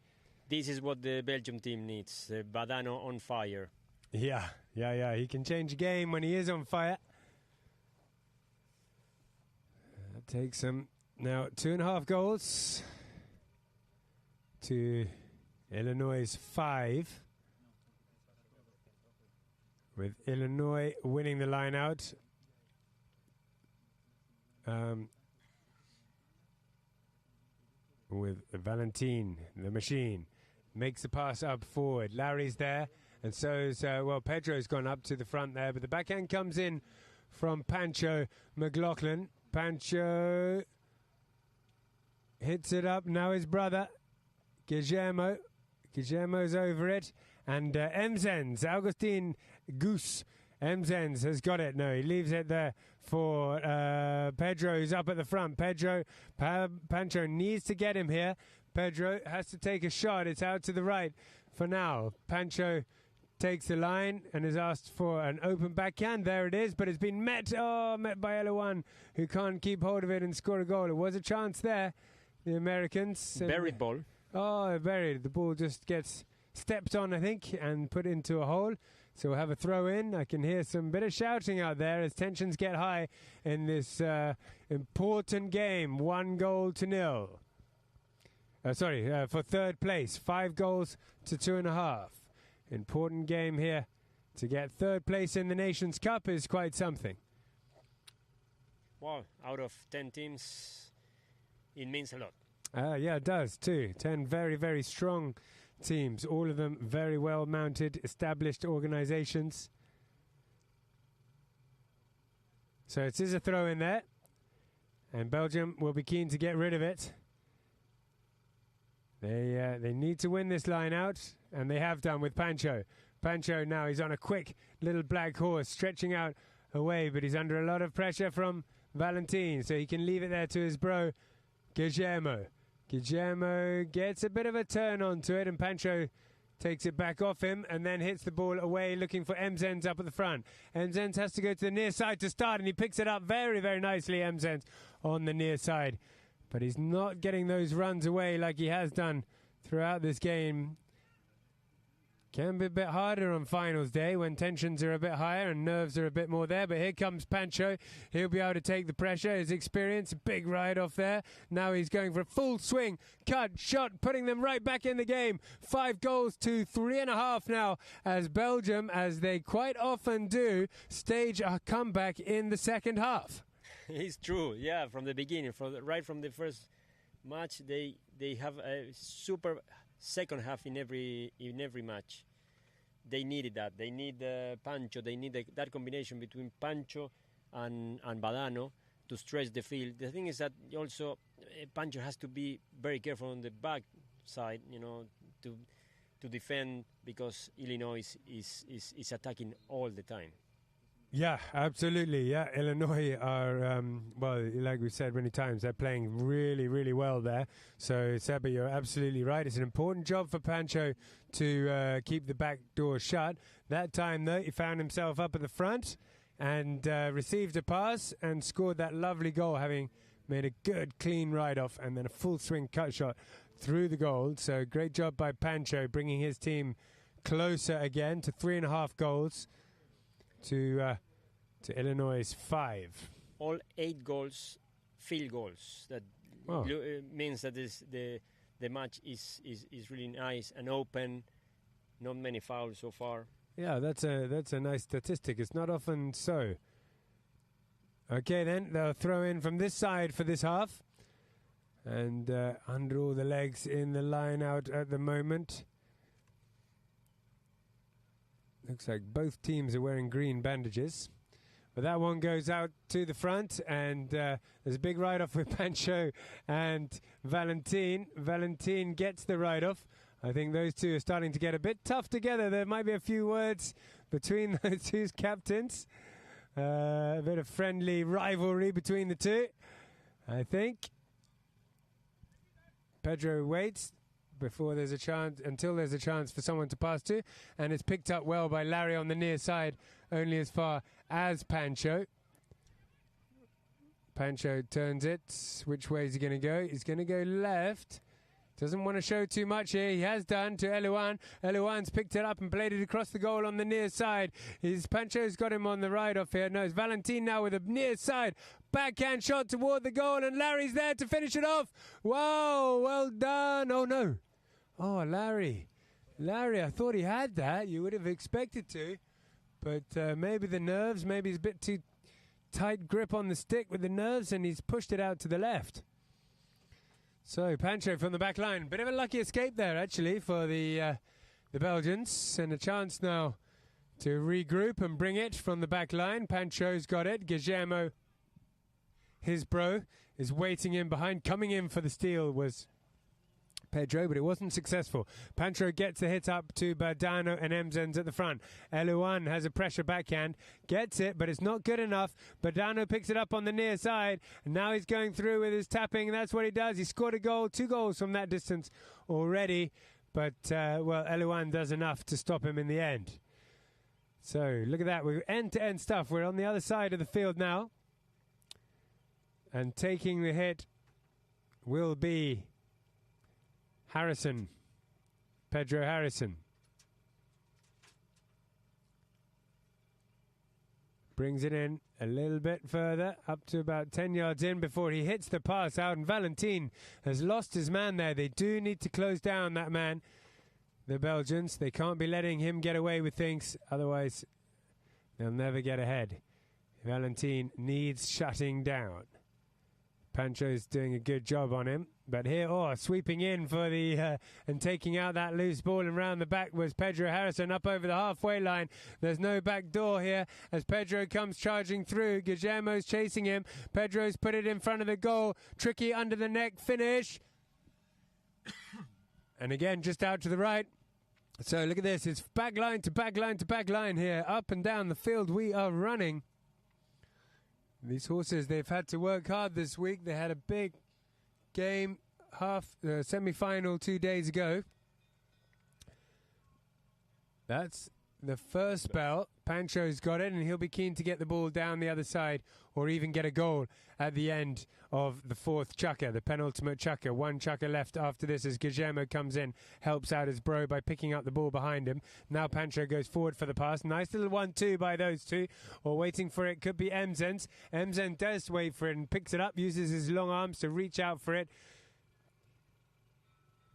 This is what the Belgium team needs. Badano on fire. Yeah. He can change a game when he is on fire. That takes him now 2.5 goals to Illinois' 5. With Illinois winning the line out. With Valentin, the machine, makes the pass up forward. Larry's there, and so is, Pedro's gone up to the front there, but the backhand comes in from Pancho McLaughlin. Pancho hits it up. Now his brother, Guillermo. Guillermo's over it, and Emzens, Augustin Goose. Emzens has got it. No, he leaves it there for Pedro, who's up at the front. Pancho needs to get him here. Pedro has to take a shot. It's out to the right for now. Pancho takes the line and is asked for an open backhand. There it is, but it's been met by L1, who can't keep hold of it and score a goal. It was a chance there, the Americans. Buried ball. Oh, buried. The ball just gets stepped on, I think, and put into a hole. So we'll have a throw in. I can hear some bit of shouting out there as tensions get high in this important game. 1-0. For third place. 5 goals to 2.5. Important game here. To get third place in the Nations Cup is quite something. Well, out of 10 teams, it means a lot. Yeah, it does too. 10 very, very strong teams. All of them very well mounted, established organizations. So it is a throw in there. And Belgium will be keen to get rid of it. They need to win this line out, and they have done with Pancho. Pancho now, he's on a quick little black horse, stretching out away, but he's under a lot of pressure from Valentin, so he can leave it there to his bro, Guillermo. Guillermo gets a bit of a turn onto it, and Pancho takes it back off him and then hits the ball away, looking for Emzens up at the front. Emzens has to go to the near side to start, and he picks it up very, very nicely, Emzens, on the near side. But he's not getting those runs away like he has done throughout this game. Can be a bit harder on finals day when tensions are a bit higher and nerves are a bit more there. But here comes Pancho. He'll be able to take the pressure. His experience, big ride off there. Now he's going for a full swing, cut, shot, putting them right back in the game. 5 goals to 3.5 now, as Belgium, as they quite often do, stage a comeback in the second half. It's true, yeah. From the beginning, right from the first match, they have a super second half in every match. They needed that. They need Pancho. They need that combination between Pancho and Badano to stretch the field. The thing is that also Pancho has to be very careful on the back side, to defend, because Illinois is attacking all the time. Yeah, absolutely. Yeah, Illinois are, like we said many times, they're playing really, really well there. So, Seba, you're absolutely right. It's an important job for Pancho to keep the back door shut. That time, though, he found himself up at the front and received a pass and scored that lovely goal, having made a good, clean ride-off and then a full swing cut shot through the goal. So, great job by Pancho, bringing his team closer again to 3.5 goals. To Illinois' 5. All 8 goals, field goals. That means that the match is really nice and open. Not many fouls so far. Yeah, that's a nice statistic. It's not often so. Okay, then they'll throw in from this side for this half, and under all the legs in the line out at the moment. Looks like both teams are wearing green bandages. But that one goes out to the front, and there's a big ride-off with Pancho and Valentin. Valentin gets the ride-off. I think those two are starting to get a bit tough together. There might be a few words between those two captains. A bit of friendly rivalry between the two, I think. Pedro waits until there's a chance for someone to pass to, and it's picked up well by Larry on the near side, only as far as Pancho. Pancho turns it. Which way is he going to go? He's going to go left. Doesn't want to show too much here. He has done to Eluan. Eluan's picked it up and played it across the goal on the near side. Pancho's got him on the ride-off here. No, it's Valentin now with a near side backhand shot toward the goal, and Larry's there to finish it off. Whoa, well done. Oh, no. Oh, Larry, I thought he had that. You would have expected to. But maybe the nerves, maybe he's a bit too tight grip on the stick with the nerves, and he's pushed it out to the left. So, Pancho from the back line. Bit of a lucky escape there, actually, for the Belgians. And a chance now to regroup and bring it from the back line. Pancho's got it. Guillermo, his bro, is waiting in behind. Coming in for the steal was Pedro, but it wasn't successful. Pancho gets the hit up to Badano and Emzens at the front. Eluan has a pressure backhand, gets it, but it's not good enough. Badano picks it up on the near side, and now he's going through with his tapping, and that's what he does. He scored a goal, 2 goals from that distance already, but, Eluan does enough to stop him in the end. So look at that. We're end-to-end stuff. We're on the other side of the field now. And taking the hit will be Harrison. Pedro Harrison. Brings it in a little bit further, up to about 10 yards in before he hits the pass out. And Valentin has lost his man there. They do need to close down that man, the Belgians. They can't be letting him get away with things, otherwise they'll never get ahead. Valentin needs shutting down. Pancho's doing a good job on him. But here, sweeping in for the and taking out that loose ball and round the back was Pedro Harrison up over the halfway line. There's no back door here as Pedro comes charging through. Guillermo's chasing him. Pedro's put it in front of the goal. Tricky under the neck finish. And again, just out to the right. So look at this. It's back line to back line to back line here. Up and down the field we are running. These horses, they've had to work hard this week. They had a big game, semi-final 2 days ago. That's the first bell. Pancho's got it, and he'll be keen to get the ball down the other side or even get a goal at the end of the fourth chukker, the penultimate chukker. One chukker left after this as Guillermo comes in, helps out his bro by picking up the ball behind him. Now Pancho goes forward for the pass. Nice little 1-2 by those two. Or waiting for it could be Emzens. Emzen does wait for it and picks it up, uses his long arms to reach out for it.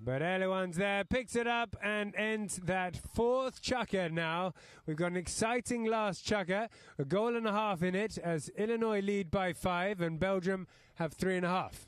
But Eloan's there, picks it up and ends that fourth chukker now. We've got an exciting last chukker, a goal and a half in it as Illinois lead by 5 and Belgium have 3.5.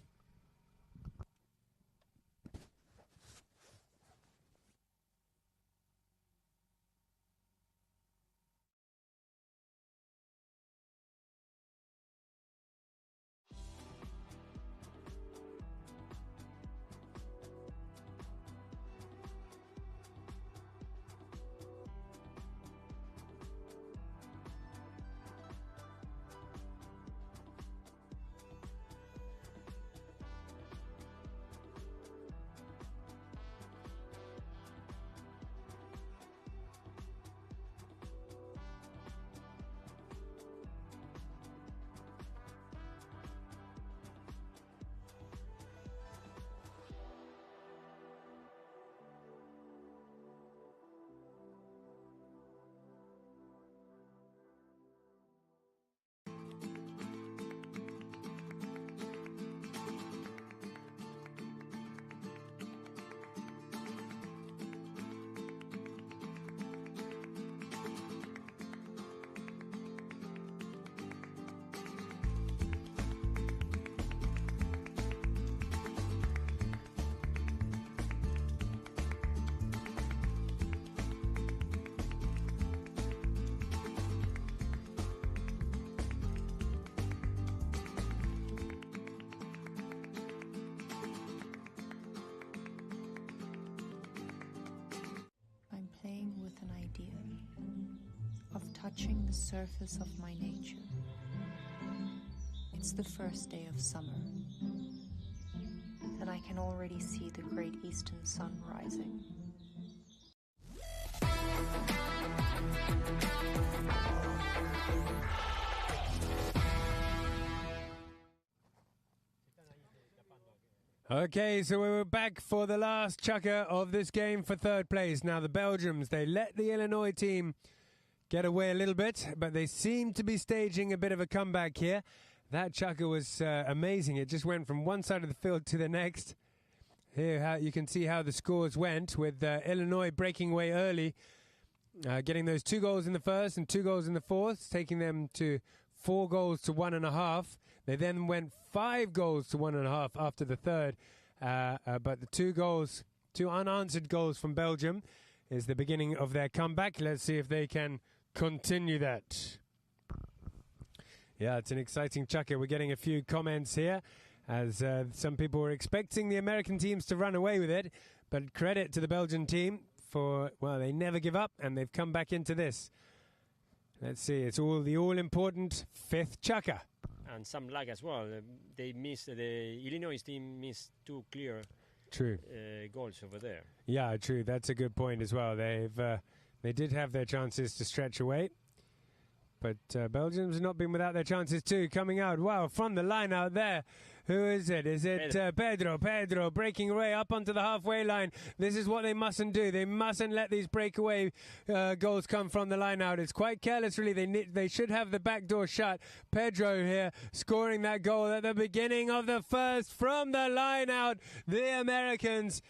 Touching the surface of my nature. It's the first day of summer, and I can already see the great eastern sun rising. Okay, so we were back for the last chukker of this game for third place. Now the Belgians, they let the Illinois team get away a little bit, but they seem to be staging a bit of a comeback here. That chukker was amazing. It just went from one side of the field to the next. Here you can see how the scores went with Illinois breaking away early, getting those 2 goals in the first and 2 goals in the fourth, taking them to 4 goals to 1.5. They then went 5 goals to 1.5 after the third, but the 2 unanswered goals from Belgium is the beginning of their comeback. Let's see if they can continue that. Yeah, it's an exciting chukker. We're getting a few comments here as some people were expecting the American teams to run away with it, but credit to the Belgian team for, well, they never give up and they've come back into this. Let's see, it's the all-important 5th chukker. And some lag as well. The Illinois team missed 2 clear True. Goals over there. Yeah, true. That's a good point as well. They've They did have their chances to stretch away. But Belgium's not been without their chances too. Coming out, wow, from the line out there. Who is it? Is it Pedro? Pedro breaking away up onto the halfway line. This is what they mustn't do. They mustn't let these breakaway goals come from the line out. It's quite careless, really. They should have the back door shut. Pedro here scoring that goal at the beginning of the first from the line out. The Americans,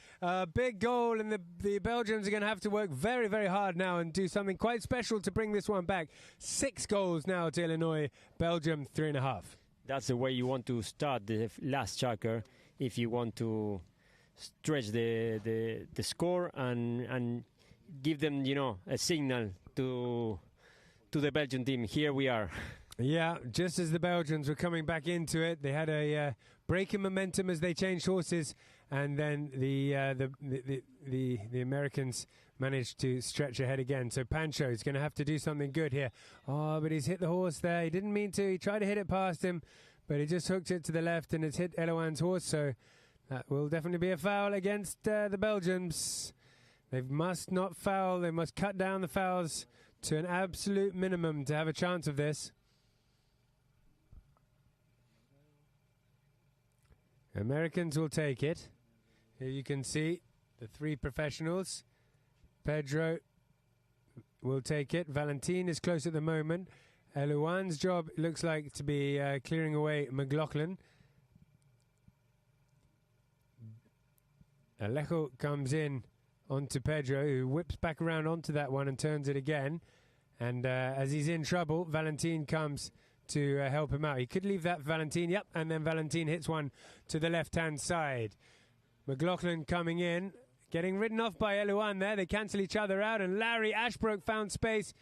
big goal, and the Belgians are going to have to work very, very hard now and do something quite special to bring this one back. 6 goals now to Illinois. Belgium 3.5. That's the way you want to start the last checker if you want to stretch the score and give them, a signal to the Belgian team. Here we are. Yeah, just as the Belgians were coming back into it, they had a break in momentum as they changed horses, and then the Americans managed to stretch ahead again. So Pancho is going to have to do something good here. Oh, but he's hit the horse there. He didn't mean to. He tried to hit it past him, but he just hooked it to the left, and it's hit Elouan's horse. So that will definitely be a foul against the Belgians. They must not foul. They must cut down the fouls to an absolute minimum to have a chance of this. Americans will take it. Here you can see the 3 professionals. Pedro will take it. Valentin is close at the moment. Elouan's job looks like to be clearing away McLaughlin. Alejo comes in onto Pedro, who whips back around onto that one and turns it again. And as he's in trouble, Valentin comes to help him out. He could leave that Valentin, yep, and then Valentin hits one to the left-hand side. McLaughlin coming in, getting ridden off by Elouan there. They cancel each other out, and Larry Ashbrook found space,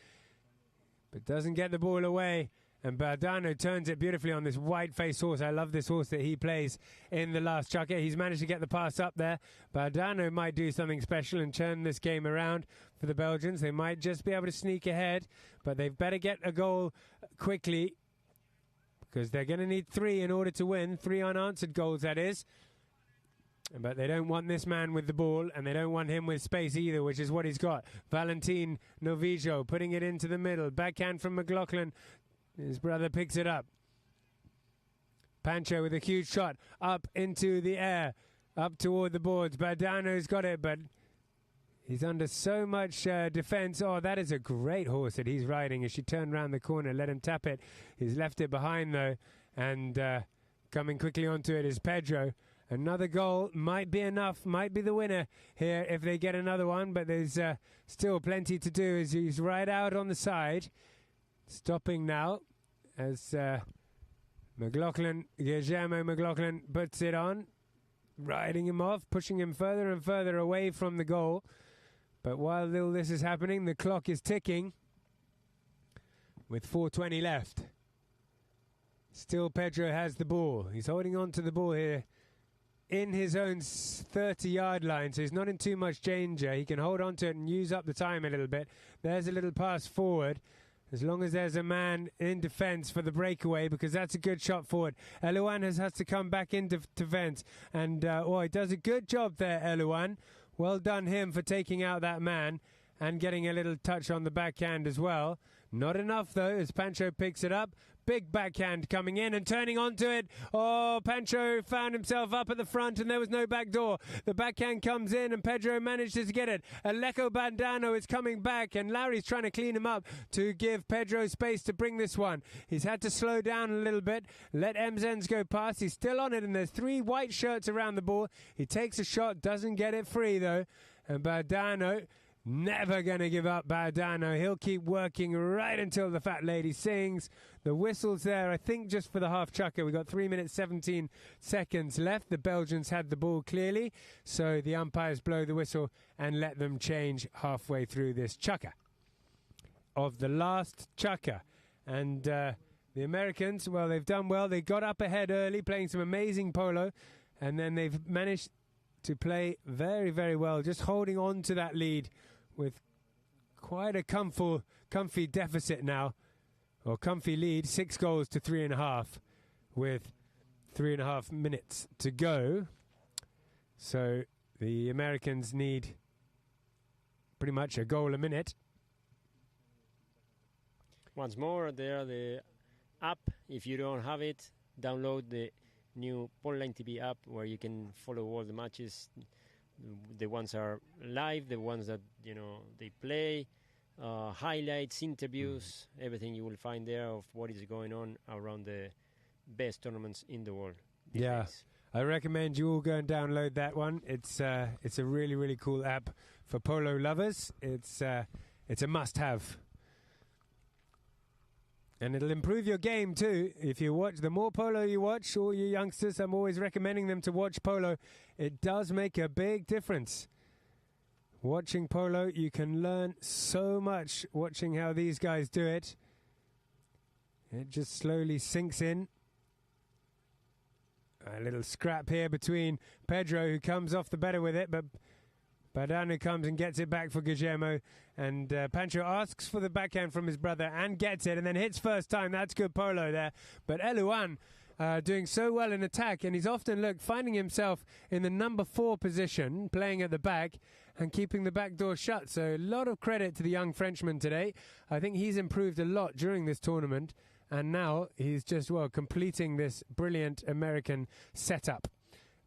but doesn't get the ball away. And Bardano turns it beautifully on this white-faced horse. I love this horse that he plays in the last chucker. He's managed to get the pass up there. Bardano might do something special and turn this game around for the Belgians. They might just be able to sneak ahead, but they've better get a goal quickly, because they're going to need 3 in order to win. 3 unanswered goals, that is. But they don't want this man with the ball, and they don't want him with space either, which is what he's got. Valentin Novijo putting it into the middle. Backhand from McLaughlin. His brother picks it up. Pancho with a huge shot up into the air, up toward the boards. Bardano's got it, but he's under so much defense. Oh, that is a great horse that he's riding. As she turned around the corner, let him tap it. He's left it behind, though, and coming quickly onto it is Pedro. Another goal might be enough, might be the winner here if they get another one, but there's still plenty to do as he's right out on the side. Stopping now as Guillermo McLaughlin puts it on, riding him off, pushing him further and further away from the goal. But while all this is happening, the clock is ticking with 4:20 left. Still Pedro has the ball. He's holding on to the ball here in his own 30-yard line, so he's not in too much danger. He can hold on to it and use up the time a little bit. There's a little pass forward, as long as there's a man in defence for the breakaway, because that's a good shot forward. Elouan has to come back into defence, and he does a good job there, Elouan. Well done him for taking out that man and getting a little touch on the backhand as well. Not enough, though, as Pancho picks it up. Big backhand coming in and turning onto it. Oh, Pancho found himself up at the front and there was no back door. The backhand comes in and Pedro manages to get it. Alejo Bandano is coming back and Larry's trying to clean him up to give Pedro space to bring this one. He's had to slow down a little bit, let Emzens go past. He's still on it and there's 3 white shirts around the ball. He takes a shot, doesn't get it free though. And Bandano, never going to give up. Bardano, he'll keep working right until the fat lady sings. The whistle's there, I think, just for the half chucker. We've got 3 minutes 17 seconds left. The Belgians had the ball clearly, so the umpires blow the whistle and let them change halfway through this chucker of the last chucker. And the Americans, well, they've done well. They got up ahead early, playing some amazing polo, and then they've managed to play very, very well, just holding on to that lead with quite a comfy deficit now, or comfy lead, 6 goals to 3.5 with 3.5 minutes to go. So the Americans need pretty much a goal a minute once more, there the app. If you don't have it, download the new Polo Line TV app where you can follow all the matches. The ones are live, the ones that they play, highlights, interviews, everything you will find there of what is going on around the best tournaments in the world. Yeah, days. I recommend you all go and download that one. It's a really, really cool app for polo lovers. It's a must-have. And it'll improve your game too. If you watch, the more polo you watch, all you youngsters, I'm always recommending them to watch polo. It does make a big difference. Watching polo, you can learn so much watching how these guys do it. It just slowly sinks in. A little scrap here between Pedro, who comes off the better with it, but Badano comes and gets it back for Guillermo, and Pancho asks for the backhand from his brother and gets it, and then hits first time. That's good polo there. But Eluan doing so well in attack, and he's often finding himself in the number 4 position, playing at the back and keeping the back door shut. So a lot of credit to the young Frenchman today. I think he's improved a lot during this tournament, and now he's just, completing this brilliant American setup.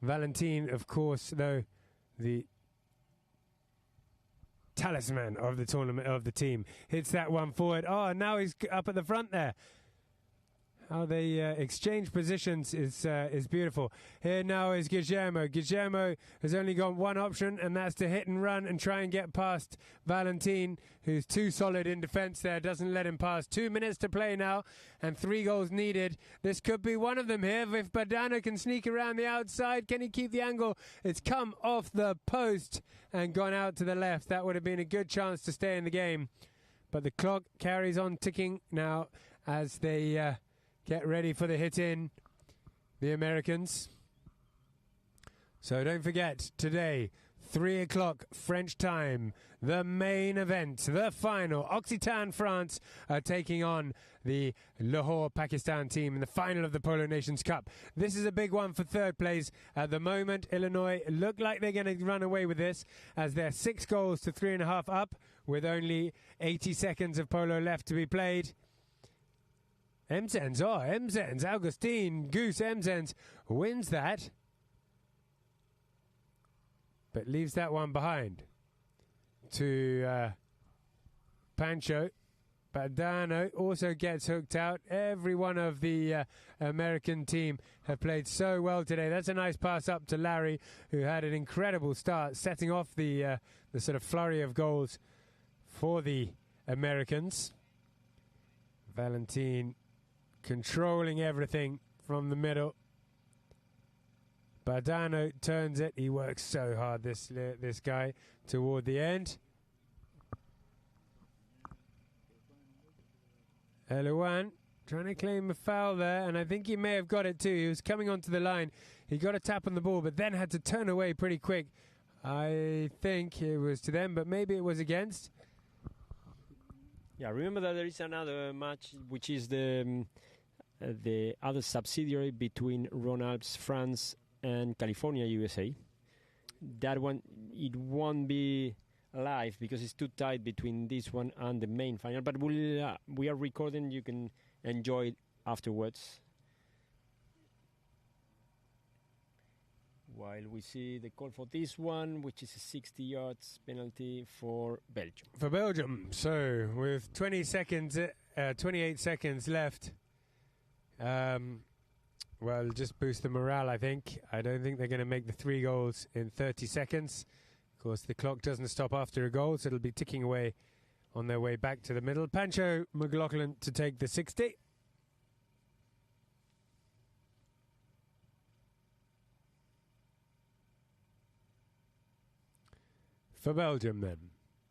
Valentin, of course, though, the talisman of the tournament, of the team, hits that one forward. Oh, and now he's up at the front there. How they exchange positions is beautiful. Here now is Guillermo. Guillermo has only got one option, and that's to hit and run and try and get past Valentin, who's too solid in defense there, doesn't let him pass. 2 minutes to play now, and 3 goals needed. This could be one of them here. If Badano can sneak around the outside, can he keep the angle? It's come off the post and gone out to the left. That would have been a good chance to stay in the game. But the clock carries on ticking now as they get ready for the hit-in, the Americans. So don't forget, today, 3 o'clock French time, the main event, the final. Occitan France are taking on the Lahore Pakistan team in the final of the Polo Nations Cup. This is a big one for third place. At the moment, Illinois look like they're going to run away with this, as they're 6 goals to 3.5 up, with only 80 seconds of polo left to be played. Emsens, Augustin Goose Emsens wins that, but leaves that one behind to Pancho. Badano also gets hooked out. Every one of the American team have played so well today. That's a nice pass up to Larry, who had an incredible start, setting off the sort of flurry of goals for the Americans. Valentin controlling everything from the middle. Badano turns it. He works so hard, this guy, toward the end. Eluan trying to claim a foul there, and I think he may have got it too. He was coming onto the line. He got a tap on the ball, but then had to turn away pretty quick. I think it was to them, but maybe it was against. Yeah, remember that there is another match, which is the other subsidiary between Rhône-Alpes France and California, USA. That one, it won't be live because it's too tight between this one and the main final. But we are recording. You can enjoy it afterwards. While we see the call for this one, which is a 60 yards penalty for Belgium. For Belgium. So with 28 seconds left, well, just boost the morale, I think. I don't think they're going to make the 3 goals in 30 seconds. Of course, the clock doesn't stop after a goal, so it'll be ticking away on their way back to the middle. Pancho McLaughlin to take the 60. For Belgium, then.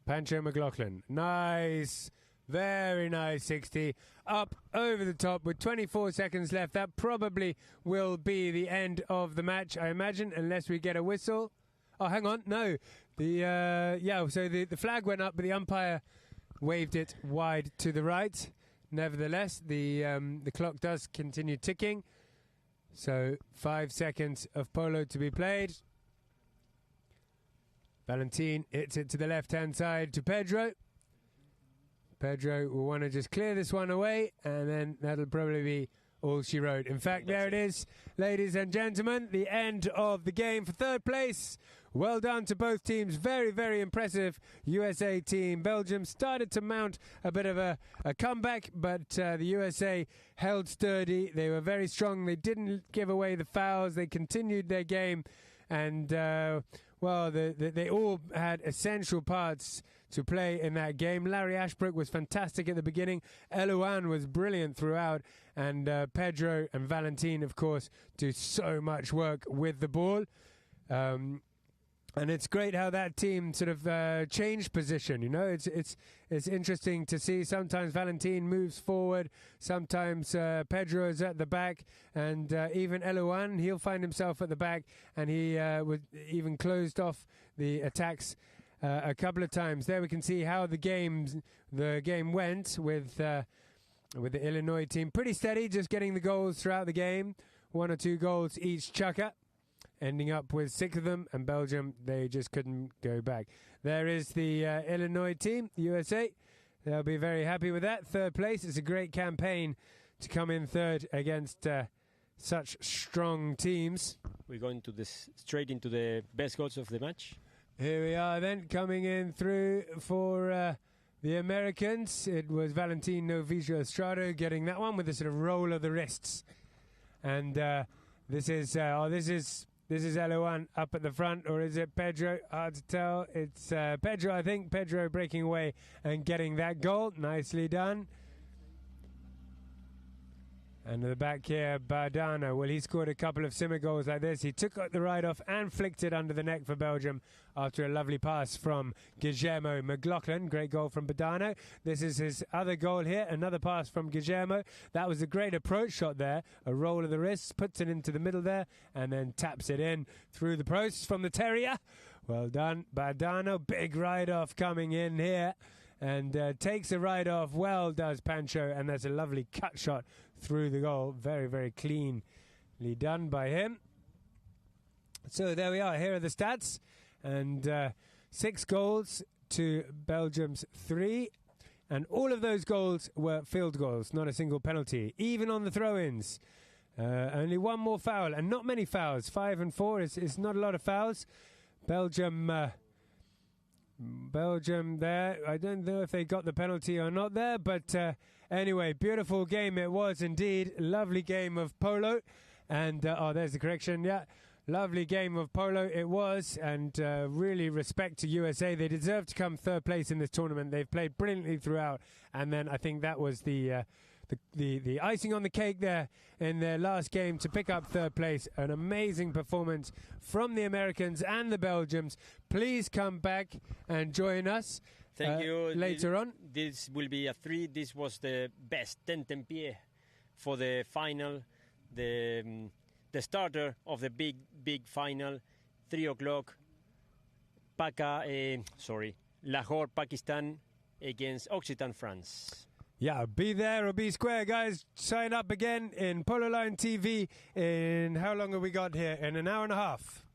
Pancho McLaughlin. Nice. Very nice 60. Up over the top with 24 seconds left. That probably will be the end of the match, I imagine, unless we get a whistle. Oh, hang on. No. So the flag went up, but the umpire waved it wide to the right. Nevertheless, the clock does continue ticking. So 5 seconds of polo to be played. Valentin hits it to the left-hand side to Pedro. Pedro will want to just clear this one away, and then that'll probably be all she wrote. In fact, there it is, ladies and gentlemen, the end of the game for third place. Well done to both teams. Very, very impressive USA team. Belgium started to mount a bit of a comeback, but the USA held sturdy. They were very strong. They didn't give away the fouls. They continued their game, and they all had essential parts to play in that game. Larry Ashbrook was fantastic at the beginning. Elouan was brilliant throughout. And Pedro and Valentin, of course, do so much work with the ball. And it's great how that team sort of changed position. You know, it's interesting to see. Sometimes Valentin moves forward. Sometimes Pedro is at the back. And even Elouan, he'll find himself at the back. And he was even closed off the attacks a couple of times. There we can see how the game went with the Illinois team. Pretty steady, just getting the goals throughout the game. 1 or 2 goals each chucker, ending up with 6 of them. And Belgium, they just couldn't go back. There is the Illinois team, USA. They'll be very happy with that. Third place. It's a great campaign to come in third against such strong teams. We're going straight into the best goals of the match. Here we are then, coming in through for the Americans. It was Valentino Vicio Estrada getting that one with a sort of roll of the wrists. And this is Elouan up at the front, or is it Pedro? Hard to tell. It's Pedro, I think. Pedro breaking away and getting that goal. Nicely done. And at the back here, Bardano. Well, he scored a couple of similar goals like this. He took the right off and flicked it under the neck for Belgium after a lovely pass from Guillermo McLaughlin. Great goal from Bardano. This is his other goal here. Another pass from Guillermo. That was a great approach shot there. A roll of the wrists, puts it into the middle there, and then taps it in through the posts from the Terrier. Well done, Bardano. Big ride-off coming in here. And takes a ride off. Well does Pancho, and that's a lovely cut shot through the goal. Very, very cleanly done by him. So there we are. Here are the stats. And 6 goals to Belgium's 3. And all of those goals were field goals, not a single penalty. Even on the throw-ins. Only 1 more foul, and not many fouls. 5 and 4 is not a lot of fouls. Belgium there. I don't know if they got the penalty or not there, but anyway, beautiful game it was indeed. Lovely game of polo. And, there's the correction, yeah. Lovely game of polo it was, and really respect to USA. They deserve to come third place in this tournament. They've played brilliantly throughout, and then I think that was the icing on the cake there in their last game to pick up third place. An amazing performance from the Americans and the Belgians. Please come back and join us. Thank you. Later on. This will be a 3. This was the best tentempié for the final. The starter of the big final. 3 o'clock. Lahore, Pakistan against Occitan, France. Yeah, be there or be square, guys. Sign up again in Polo Line TV in how long have we got here? In an hour and a half.